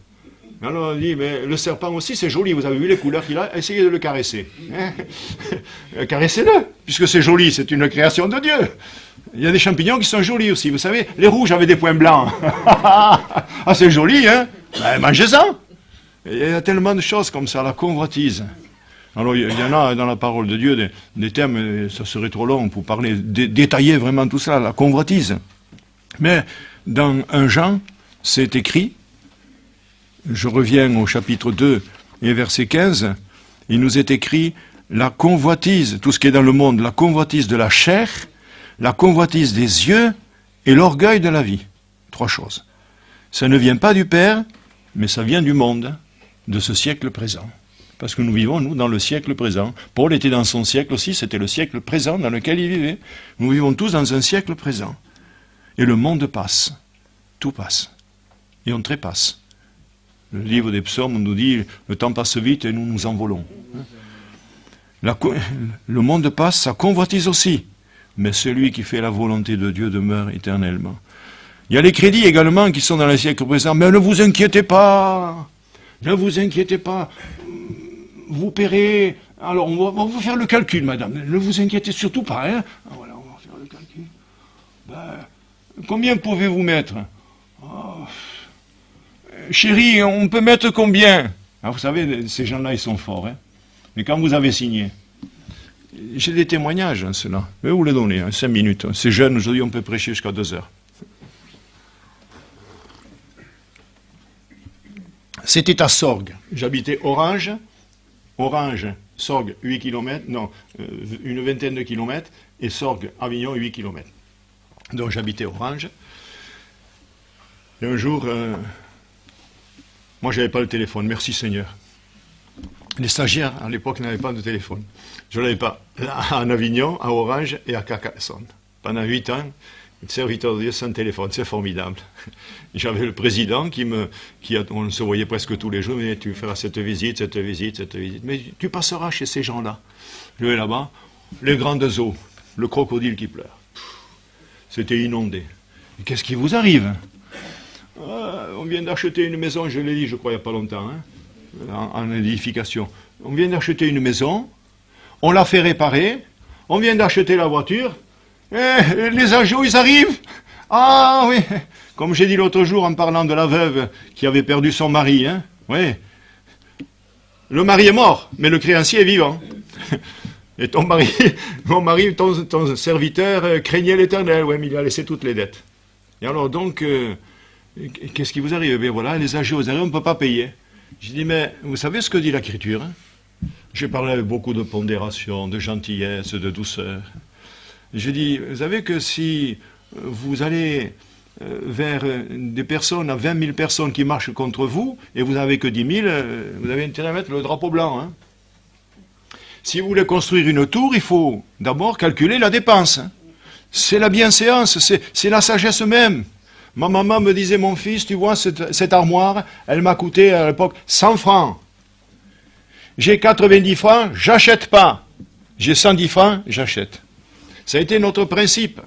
Alors elle dit, mais le serpent aussi, c'est joli, vous avez vu les couleurs qu'il a, essayez de le caresser. Caressez-le, puisque c'est joli, c'est une création de Dieu. Il y a des champignons qui sont jolis aussi, vous savez, les rouges avaient des points blancs. Ah, c'est joli, hein? Ben, mangez-en. Il y a tellement de choses comme ça, la convoitise. Alors, il y en a dans la parole de Dieu des thèmes, ça serait trop long pour parler, détailler vraiment tout ça, la convoitise. Mais dans 1 Jean, c'est écrit, je reviens au chapitre 2 et verset 15, il nous est écrit la convoitise, tout ce qui est dans le monde, la convoitise de la chair, la convoitise des yeux et l'orgueil de la vie. 3 choses. Ça ne vient pas du Père, mais ça vient du monde, de ce siècle présent. Parce que nous vivons, nous, dans le siècle présent. Paul était dans son siècle aussi, c'était le siècle présent dans lequel il vivait. Nous vivons tous dans un siècle présent. Et le monde passe. Tout passe. Et on trépasse. Le livre des psaumes nous dit, le temps passe vite et nous nous envolons. Le monde passe, ça convoitise aussi. Mais celui qui fait la volonté de Dieu demeure éternellement. Il y a les crédits également qui sont dans le siècle présent. Mais ne vous inquiétez pas. Ne vous inquiétez pas. Vous paierez. Alors, on va vous faire le calcul, madame. Ne vous inquiétez surtout pas. Hein. Voilà, on va faire le calcul. Ben, combien pouvez-vous mettre? Oh, chérie, on peut mettre combien? Alors, vous savez, ces gens-là, ils sont forts. Hein. Mais quand vous avez signé, j'ai des témoignages, hein, cela. Je vais vous les donner, hein, 5 minutes. C'est jeune, aujourd'hui, on peut prêcher jusqu'à 2 heures. C'était à Sorgues. J'habitais Orange. Orange, Sorgues, 8 km, non, une vingtaine de kilomètres, et Sorgues, Avignon, 8 km. Donc j'habitais Orange. Et un jour, moi j'avais pas le téléphone, merci Seigneur. Les stagiaires, à l'époque, n'avaient pas de téléphone. Je ne l'avais pas. En Avignon, à Orange et à Carcassonne. Pendant 8 ans, serviteur de Dieu sans téléphone, c'est formidable. J'avais le président on se voyait presque tous les jours, mais tu feras cette visite, mais tu passeras chez ces gens-là. Je vais là-bas, les grandes eaux, le crocodile qui pleure. C'était inondé. Qu'est-ce qui vous arrive? On vient d'acheter une maison, je l'ai dit, je crois, il n'y a pas longtemps, hein, en édification. On vient d'acheter une maison, on l'a fait réparer, on vient d'acheter la voiture, Les agios, ils arrivent. Ah oui, comme j'ai dit l'autre jour en parlant de la veuve qui avait perdu son mari. Hein. Oui. Le mari est mort, mais le créancier est vivant. Et ton mari, mon mari, ton serviteur craignait l'Éternel. Oui, mais il a laissé toutes les dettes. Et alors donc, qu'est-ce qui vous arrive? Eh bien voilà, les agios arrivent, on ne peut pas payer. J'ai dit, mais vous savez ce que dit l'Écriture, hein? J'ai parlé avec beaucoup de pondération, de gentillesse, de douceur. J'ai dit, vous savez que si vous allez vers des personnes, à 20 000 personnes qui marchent contre vous, et vous n'avez que 10 000, vous avez intérêt à mettre le drapeau blanc. Hein. Si vous voulez construire une tour, il faut d'abord calculer la dépense. Hein. C'est la bienséance, c'est la sagesse même. Ma maman me disait, mon fils, tu vois, cette armoire, elle m'a coûté à l'époque 100 francs. J'ai 90 francs, j'achète pas. J'ai 110 francs, j'achète. Ça a été notre principe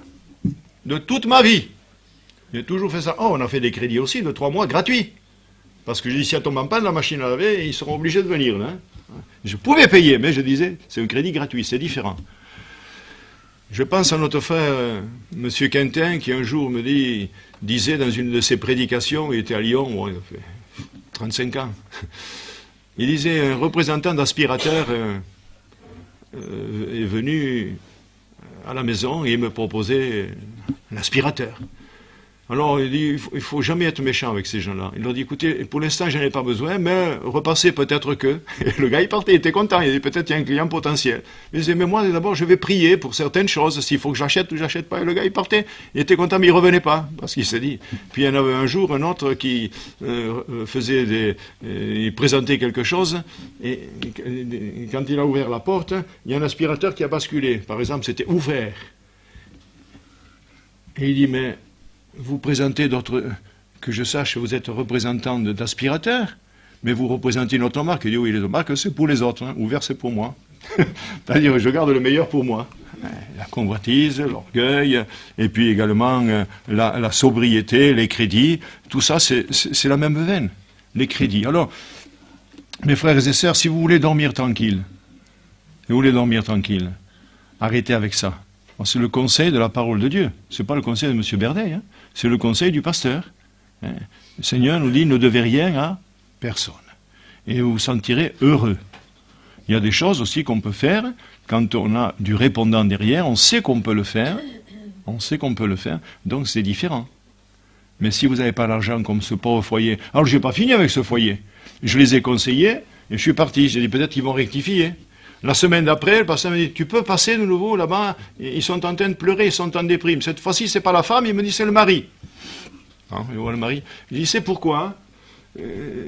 de toute ma vie. J'ai toujours fait ça. Oh, on a fait des crédits aussi de 3 mois gratuits. Parce que j'ai dit, si elle tombe en panne, la machine à laver, ils seront obligés de venir. Là. Je pouvais payer, mais je disais, c'est un crédit gratuit, c'est différent. Je pense à notre frère, M. Quentin, qui un jour me disait dans une de ses prédications, il était à Lyon, bon, il a fait 35 ans, il disait, un représentant d'aspirateur est venu à la maison et il me proposait un aspirateur. Alors il dit, il ne faut jamais être méchant avec ces gens-là. Il leur dit, écoutez, pour l'instant, je n'en ai pas besoin, mais repassez peut-être que... Et le gars, il partait, il était content, il dit, peut-être qu'il y a un client potentiel. Il disait, mais moi, d'abord, je vais prier pour certaines choses, s'il faut que j'achète ou j'achète pas. Et le gars, il partait, il était content, mais il revenait pas, parce qu'il s'est dit. Puis il y en avait un jour, un autre qui il présentait quelque chose, et quand il a ouvert la porte, il y a un aspirateur qui a basculé. Par exemple, c'était ouvert. Et il dit, mais... Vous présentez d'autres, que je sache, vous êtes représentant d'aspirateur, mais vous représentez une autre marque. Il dit, oui, les autres marques, c'est pour les autres, hein. Ouvert, c'est pour moi. C'est-à-dire, je garde le meilleur pour moi. La convoitise, l'orgueil, et puis également la sobriété, les crédits, tout ça, c'est la même veine, les crédits. Alors, mes frères et sœurs, si vous voulez dormir tranquille, arrêtez avec ça. C'est le conseil de la parole de Dieu. Ce n'est pas le conseil de M. Berdet, hein. C'est le conseil du pasteur. Hein. Le Seigneur nous dit, ne devez rien à personne. Et vous vous sentirez heureux. Il y a des choses aussi qu'on peut faire, quand on a du répondant derrière, on sait qu'on peut le faire, donc c'est différent. Mais si vous n'avez pas l'argent comme ce pauvre foyer, alors je n'ai pas fini avec ce foyer. Je les ai conseillés, et je suis parti. J'ai dit, peut-être qu'ils vont rectifier. La semaine d'après, le pasteur me dit, tu peux passer de nouveau là-bas, ils sont en train de pleurer, ils sont en déprime. Cette fois-ci, c'est pas la femme, il me dit, c'est le mari. Hein, il voit le mari. Je dis, c'est pourquoi?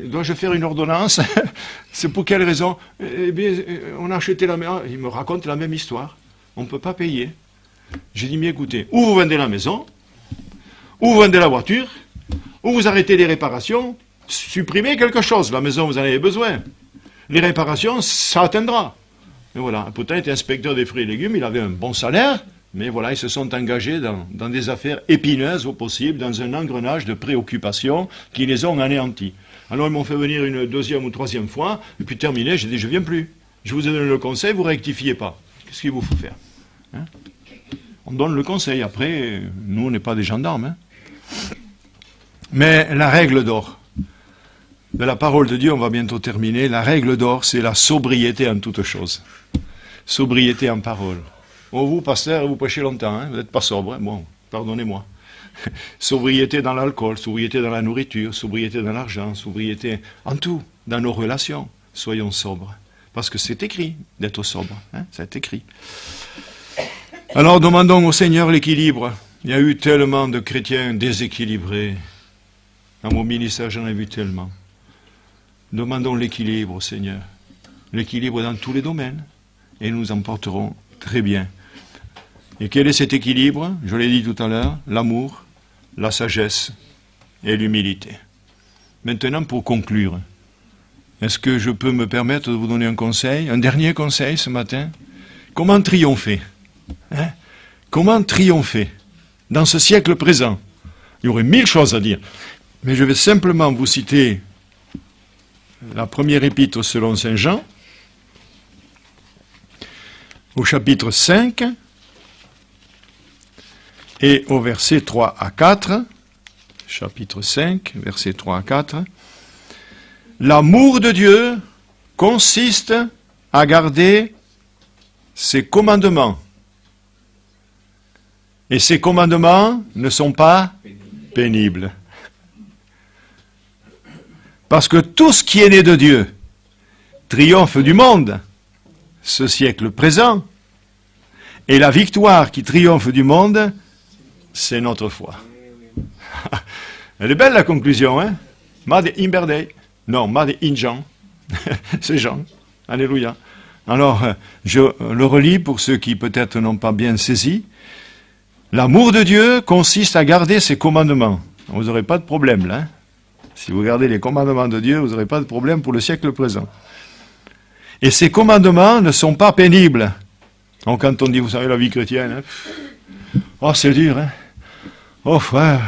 Dois-je faire une ordonnance? C'est pour quelle raison? Eh bien, on a acheté la maison. Il me raconte la même histoire. On ne peut pas payer. J'ai dit, mais écoutez, ou vous vendez la maison, ou vous vendez la voiture, ou vous arrêtez les réparations, supprimez quelque chose. La maison, vous en avez besoin. Les réparations, ça atteindra. Et voilà, pourtant il était inspecteur des fruits et légumes, il avait un bon salaire, mais voilà, ils se sont engagés dans des affaires épineuses au possible, dans un engrenage de préoccupations qui les ont anéantis. Alors ils m'ont fait venir une deuxième ou troisième fois, et puis terminé, j'ai dit, je ne viens plus. Je vous ai donné le conseil, vous ne rectifiez pas. Qu'est-ce qu'il vous faut faire, hein? On donne le conseil, après, nous on n'est pas des gendarmes. Hein. Mais la règle d'or, de la parole de Dieu, on va bientôt terminer. La règle d'or, c'est la sobriété en toutes choses. Sobriété en parole. Oh, vous, pasteur, vous prêchez longtemps, hein, vous n'êtes pas sobre. Hein, bon, pardonnez-moi. Sobriété dans l'alcool, sobriété dans la nourriture, sobriété dans l'argent, sobriété en tout, dans nos relations. Soyons sobres. Parce que c'est écrit d'être sobre. Hein, c'est écrit. Alors, demandons au Seigneur l'équilibre. Il y a eu tellement de chrétiens déséquilibrés. Dans mon ministère, j'en ai vu tellement. Demandons l'équilibre au Seigneur. L'équilibre dans tous les domaines. Et nous en porterons très bien. Et quel est cet équilibre? Je l'ai dit tout à l'heure, l'amour, la sagesse et l'humilité. Maintenant, pour conclure, est-ce que je peux me permettre de vous donner un conseil, un dernier conseil ce matin? Comment triompher? Hein? Comment triompher dans ce siècle présent? Il y aurait 1000 choses à dire. Mais je vais simplement vous citer la première épître selon saint Jean, au chapitre 5, Et au verset 3 à 4, chapitre 5, versets 3 à 4, l'amour de Dieu consiste à garder ses commandements. Et ces commandements ne sont pas pénibles. Parce que tout ce qui est né de Dieu triomphe du monde, ce siècle présent, et la victoire qui triomphe du monde, c'est notre foi. Elle est belle la conclusion, hein? Made in birthday. Non, made in Jean. C'est Jean. Alléluia. Alors, je le relis pour ceux qui peut-être n'ont pas bien saisi. L'amour de Dieu consiste à garder ses commandements. Vous n'aurez pas de problème là. Hein? Si vous gardez les commandements de Dieu, vous n'aurez pas de problème pour le siècle présent. Et ces commandements ne sont pas pénibles. Donc quand on dit, vous savez, la vie chrétienne, hein, oh c'est dur, hein. Oh frère,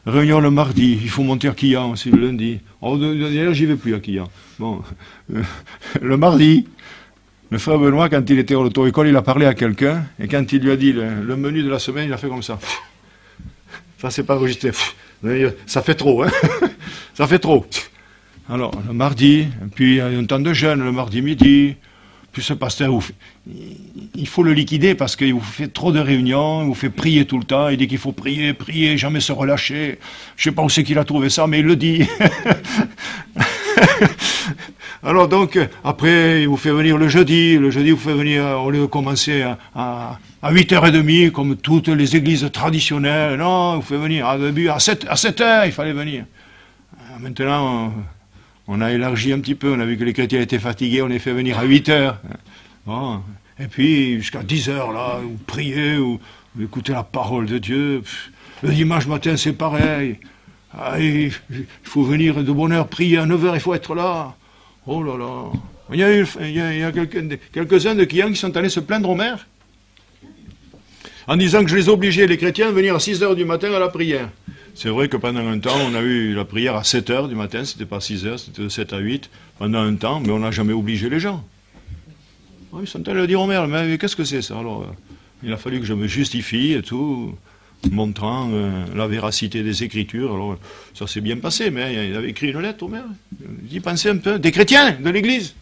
réunion le mardi, il faut monter à Quillan aussi le lundi. Oh d'ailleurs j'y vais plus à Quillan. Bon, le mardi, le frère Benoît, quand il était à l'auto-école, il a parlé à quelqu'un, et quand il lui a dit le menu de la semaine, il a fait comme ça. Ça c'est pas enregistré. Ça fait trop, hein. Ça fait trop. Alors, le mardi, puis il y a un temps de jeûne, le mardi midi, puis ce pasteur, il faut le liquider parce qu'il vous fait trop de réunions, il vous fait prier tout le temps, il dit qu'il faut prier, prier, jamais se relâcher. Je sais pas où c'est qu'il a trouvé ça, mais il le dit. Alors donc, après, il vous fait venir le jeudi vous fait venir, au lieu de commencer à 8h30, comme toutes les églises traditionnelles, non, il vous fait venir à 7h, il fallait venir. Maintenant, on a élargi un petit peu, on a vu que les chrétiens étaient fatigués, on les fait venir à 8h. Bon. Et puis, jusqu'à 10h, là, vous priez, vous écoutez la parole de Dieu. Le dimanche matin, c'est pareil. Ah, il faut venir de bonne heure prier à 9h, il faut être là. Oh là là. Il y a quelques-uns de Quillan qui sont allés se plaindre au maire en disant que je les obligeais, les chrétiens, à venir à 6h du matin à la prière. C'est vrai que pendant un temps, on a eu la prière à 7h du matin, c'était pas 6h, c'était de 7 à 8, pendant un temps, mais on n'a jamais obligé les gens. Ils sont allés dire au maire, mais qu'est-ce que c'est ça? Alors, il a fallu que je me justifie et tout, montrant la véracité des Écritures. Alors, ça s'est bien passé, mais il avait écrit une lettre au maire. Il dit, pensez un peu, des chrétiens de l'Église.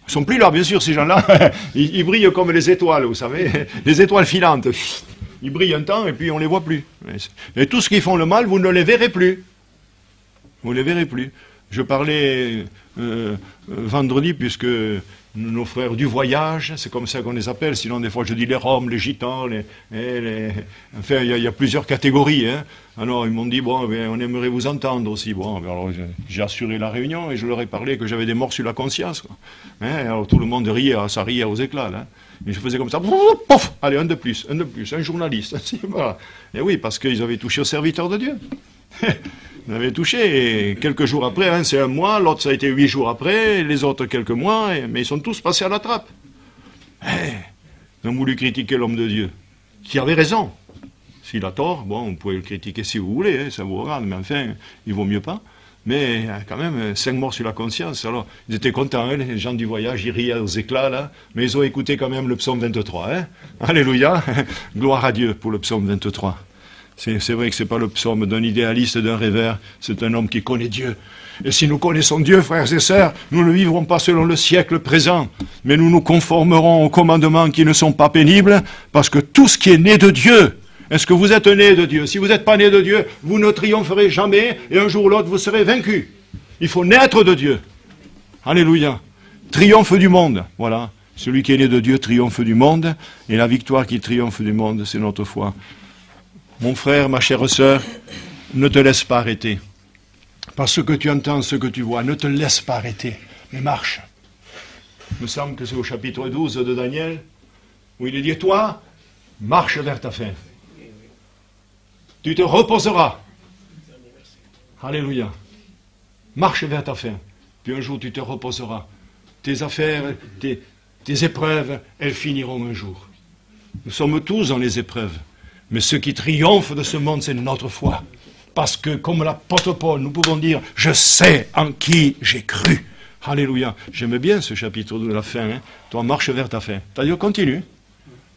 Ils sont plus là, bien sûr, ces gens-là. Ils brillent comme les étoiles, vous savez, les étoiles filantes. Ils brillent un temps et puis on ne les voit plus. Et tous ceux qui font le mal, vous ne les verrez plus. Vous ne les verrez plus. Je parlais vendredi, puisque nos frères du voyage, c'est comme ça qu'on les appelle, sinon des fois je dis les Roms, les Gitans, enfin il y a plusieurs catégories. Hein. Alors ils m'ont dit, bon, on aimerait vous entendre aussi. Bon, alors j'ai assuré la réunion et je leur ai parlé que j'avais des morts sur la conscience. Quoi. Hein, alors tout le monde riait, ça riait aux éclats. Là. Et je faisais comme ça, pouf, allez, un de plus, un journaliste. Voilà. Et oui, parce qu'ils avaient touché au serviteur de Dieu. Ils avaient touché, et quelques jours après, un c'est un mois, l'autre ça a été 8 jours après, les autres quelques mois, mais ils sont tous passés à la trappe. Ils ont voulu critiquer l'homme de Dieu, qui avait raison. S'il a tort, bon, vous pouvez le critiquer si vous voulez, hein, ça vous regarde, mais enfin, il vaut mieux pas. Mais quand même, 5 morts sur la conscience. Alors, ils étaient contents, hein, les gens du voyage, ils riaient aux éclats, là, mais ils ont écouté quand même le psaume 23. Hein. Alléluia, gloire à Dieu pour le psaume 23. C'est vrai que ce n'est pas le psaume d'un idéaliste, d'un rêveur, c'est un homme qui connaît Dieu. Et si nous connaissons Dieu, frères et sœurs, nous ne vivrons pas selon le siècle présent, mais nous nous conformerons aux commandements qui ne sont pas pénibles, parce que tout ce qui est né de Dieu, est-ce que vous êtes né de Dieu? Si vous n'êtes pas né de Dieu, vous ne triompherez jamais, et un jour ou l'autre, vous serez vaincus. Il faut naître de Dieu. Alléluia. Triomphe du monde. Voilà. Celui qui est né de Dieu triomphe du monde, et la victoire qui triomphe du monde, c'est notre foi. Mon frère, ma chère sœur, ne te laisse pas arrêter. Parce que tu entends ce que tu vois, ne te laisse pas arrêter, mais marche. Il me semble que c'est au chapitre 12 de Daniel, où il est dit, toi, marche vers ta fin. Tu te reposeras. Alléluia. Marche vers ta fin. Puis un jour, tu te reposeras. Tes affaires, tes épreuves, elles finiront un jour. Nous sommes tous dans les épreuves. Mais ce qui triomphe de ce monde, c'est notre foi. Parce que, comme l'apôtre Paul, nous pouvons dire, je sais en qui j'ai cru. Alléluia. J'aime bien ce chapitre de la fin. Hein. Toi, marche vers ta fin. C'est-à-dire, continue.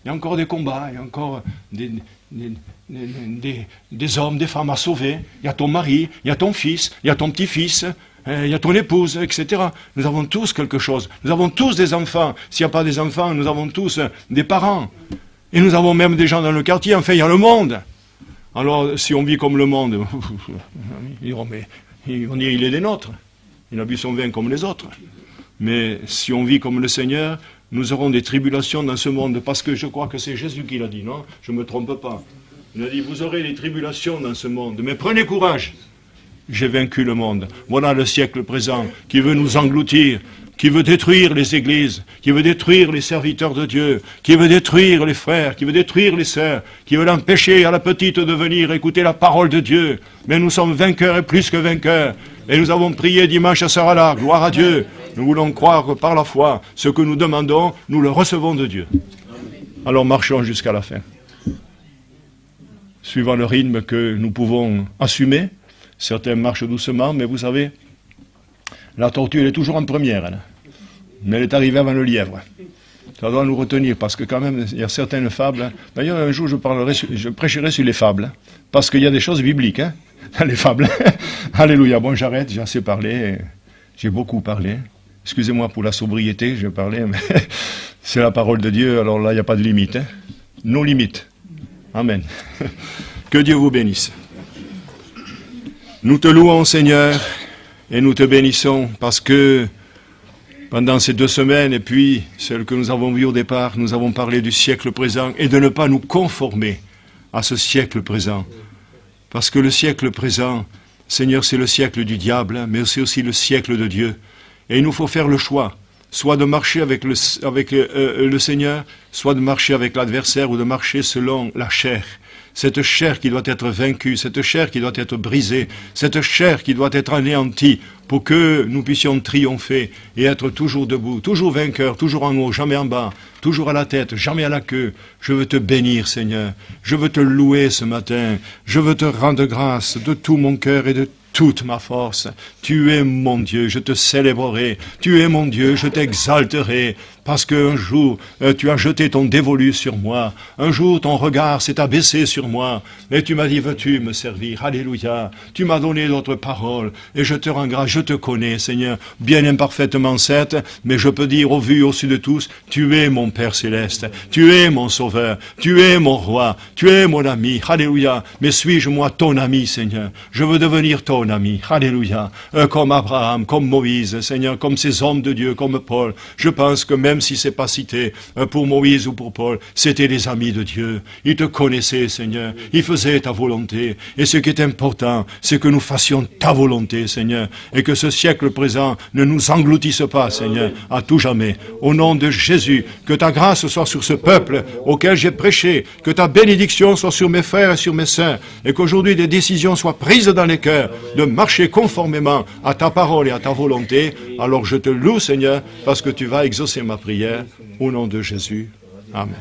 il y a encore des combats, il y a encore des hommes, des femmes à sauver. Il y a ton mari, il y a ton fils, il y a ton petit-fils, il y a ton épouse, etc. Nous avons tous quelque chose. Nous avons tous des enfants. S'il n'y a pas des enfants, nous avons tous des parents. Et nous avons même des gens dans le quartier. Enfin, il y a le monde. Alors, si on vit comme le monde, ils diront, mais on dirait il est des nôtres. Il a bu son vin comme les autres. Mais si on vit comme le Seigneur, nous aurons des tribulations dans ce monde, parce que je crois que c'est Jésus qui l'a dit, non? Je ne me trompe pas. Il a dit, vous aurez des tribulations dans ce monde, mais prenez courage. J'ai vaincu le monde. Voilà le siècle présent qui veut nous engloutir, qui veut détruire les églises, qui veut détruire les serviteurs de Dieu, qui veut détruire les frères, qui veut détruire les sœurs, qui veut empêcher à la petite de venir écouter la parole de Dieu. Mais nous sommes vainqueurs et plus que vainqueurs. Et nous avons prié dimanche à Sarala, gloire à Dieu. Nous voulons croire que par la foi, ce que nous demandons, nous le recevons de Dieu. Alors marchons jusqu'à la fin. Suivant le rythme que nous pouvons assumer, certains marchent doucement, mais vous savez, la tortue, elle est toujours en première, elle. Mais elle est arrivée avant le lièvre. Ça doit nous retenir, parce que quand même, il y a certaines fables. D'ailleurs, un jour, je prêcherai sur les fables, parce qu'il y a des choses bibliques, dans les fables. Alléluia. Bon, j'arrête, j'ai assez parlé, j'ai beaucoup parlé. Excusez-moi pour la sobriété, je parlais, mais c'est la parole de Dieu, alors là, il n'y a pas de limite. Nos limites. Amen. Que Dieu vous bénisse. Nous te louons, Seigneur, et nous te bénissons, parce que pendant ces 2 semaines, et puis celle que nous avons vue au départ, nous avons parlé du siècle présent, et de ne pas nous conformer à ce siècle présent. Parce que le siècle présent, Seigneur, c'est le siècle du diable, mais c'est aussi le siècle de Dieu. Et il nous faut faire le choix, soit de marcher avec le Seigneur, soit de marcher avec l'adversaire, ou de marcher selon la chair. Cette chair qui doit être vaincue, cette chair qui doit être brisée, cette chair qui doit être anéantie, pour que nous puissions triompher et être toujours debout, toujours vainqueurs, toujours en haut, jamais en bas, toujours à la tête, jamais à la queue. Je veux te bénir, Seigneur. Je veux te louer ce matin. Je veux te rendre grâce de tout mon cœur et de toute ma force. Tu es mon Dieu, je te célébrerai. Tu es mon Dieu, je t'exalterai. Parce qu'un jour, tu as jeté ton dévolu sur moi. Un jour, ton regard s'est abaissé sur moi. Et tu m'as dit, veux-tu me servir? Alléluia. Tu m'as donné d'autres paroles. Et je te rends grâce, je te connais, Seigneur. Bien imparfaitement, certes, mais je peux dire au vu, au-dessus de tous, tu es mon Père céleste. Tu es mon Sauveur. Tu es mon Roi. Tu es mon ami. Alléluia. Mais suis-je moi ton ami, Seigneur? Je veux devenir ton ami. Alléluia. Comme Abraham, comme Moïse, Seigneur, comme ces hommes de Dieu, comme Paul. Je pense que même si c'est pas cité pour Moïse ou pour Paul, c'était les amis de Dieu. Ils te connaissaient, Seigneur. Ils faisaient ta volonté. Et ce qui est important, c'est que nous fassions ta volonté, Seigneur. Et que ce siècle présent ne nous engloutisse pas, Seigneur, à tout jamais. Au nom de Jésus, que ta grâce soit sur ce peuple auquel j'ai prêché. Que ta bénédiction soit sur mes frères et sur mes sœurs. Et qu'aujourd'hui des décisions soient prises dans les cœurs de marcher conformément à ta parole et à ta volonté. Alors je te loue, Seigneur, parce que tu vas exaucer ma prière. Au nom de Jésus. Amen.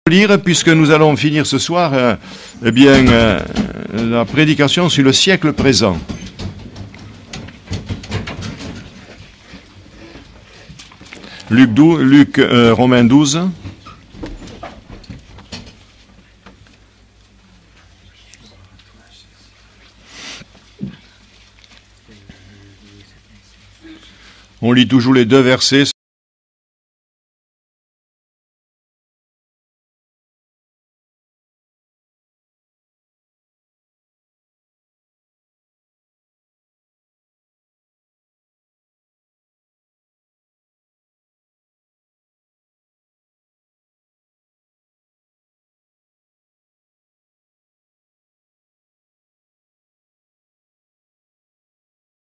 Lire, puisque nous allons finir ce soir la prédication sur le siècle présent. Romains 12. On lit toujours les 2 versets,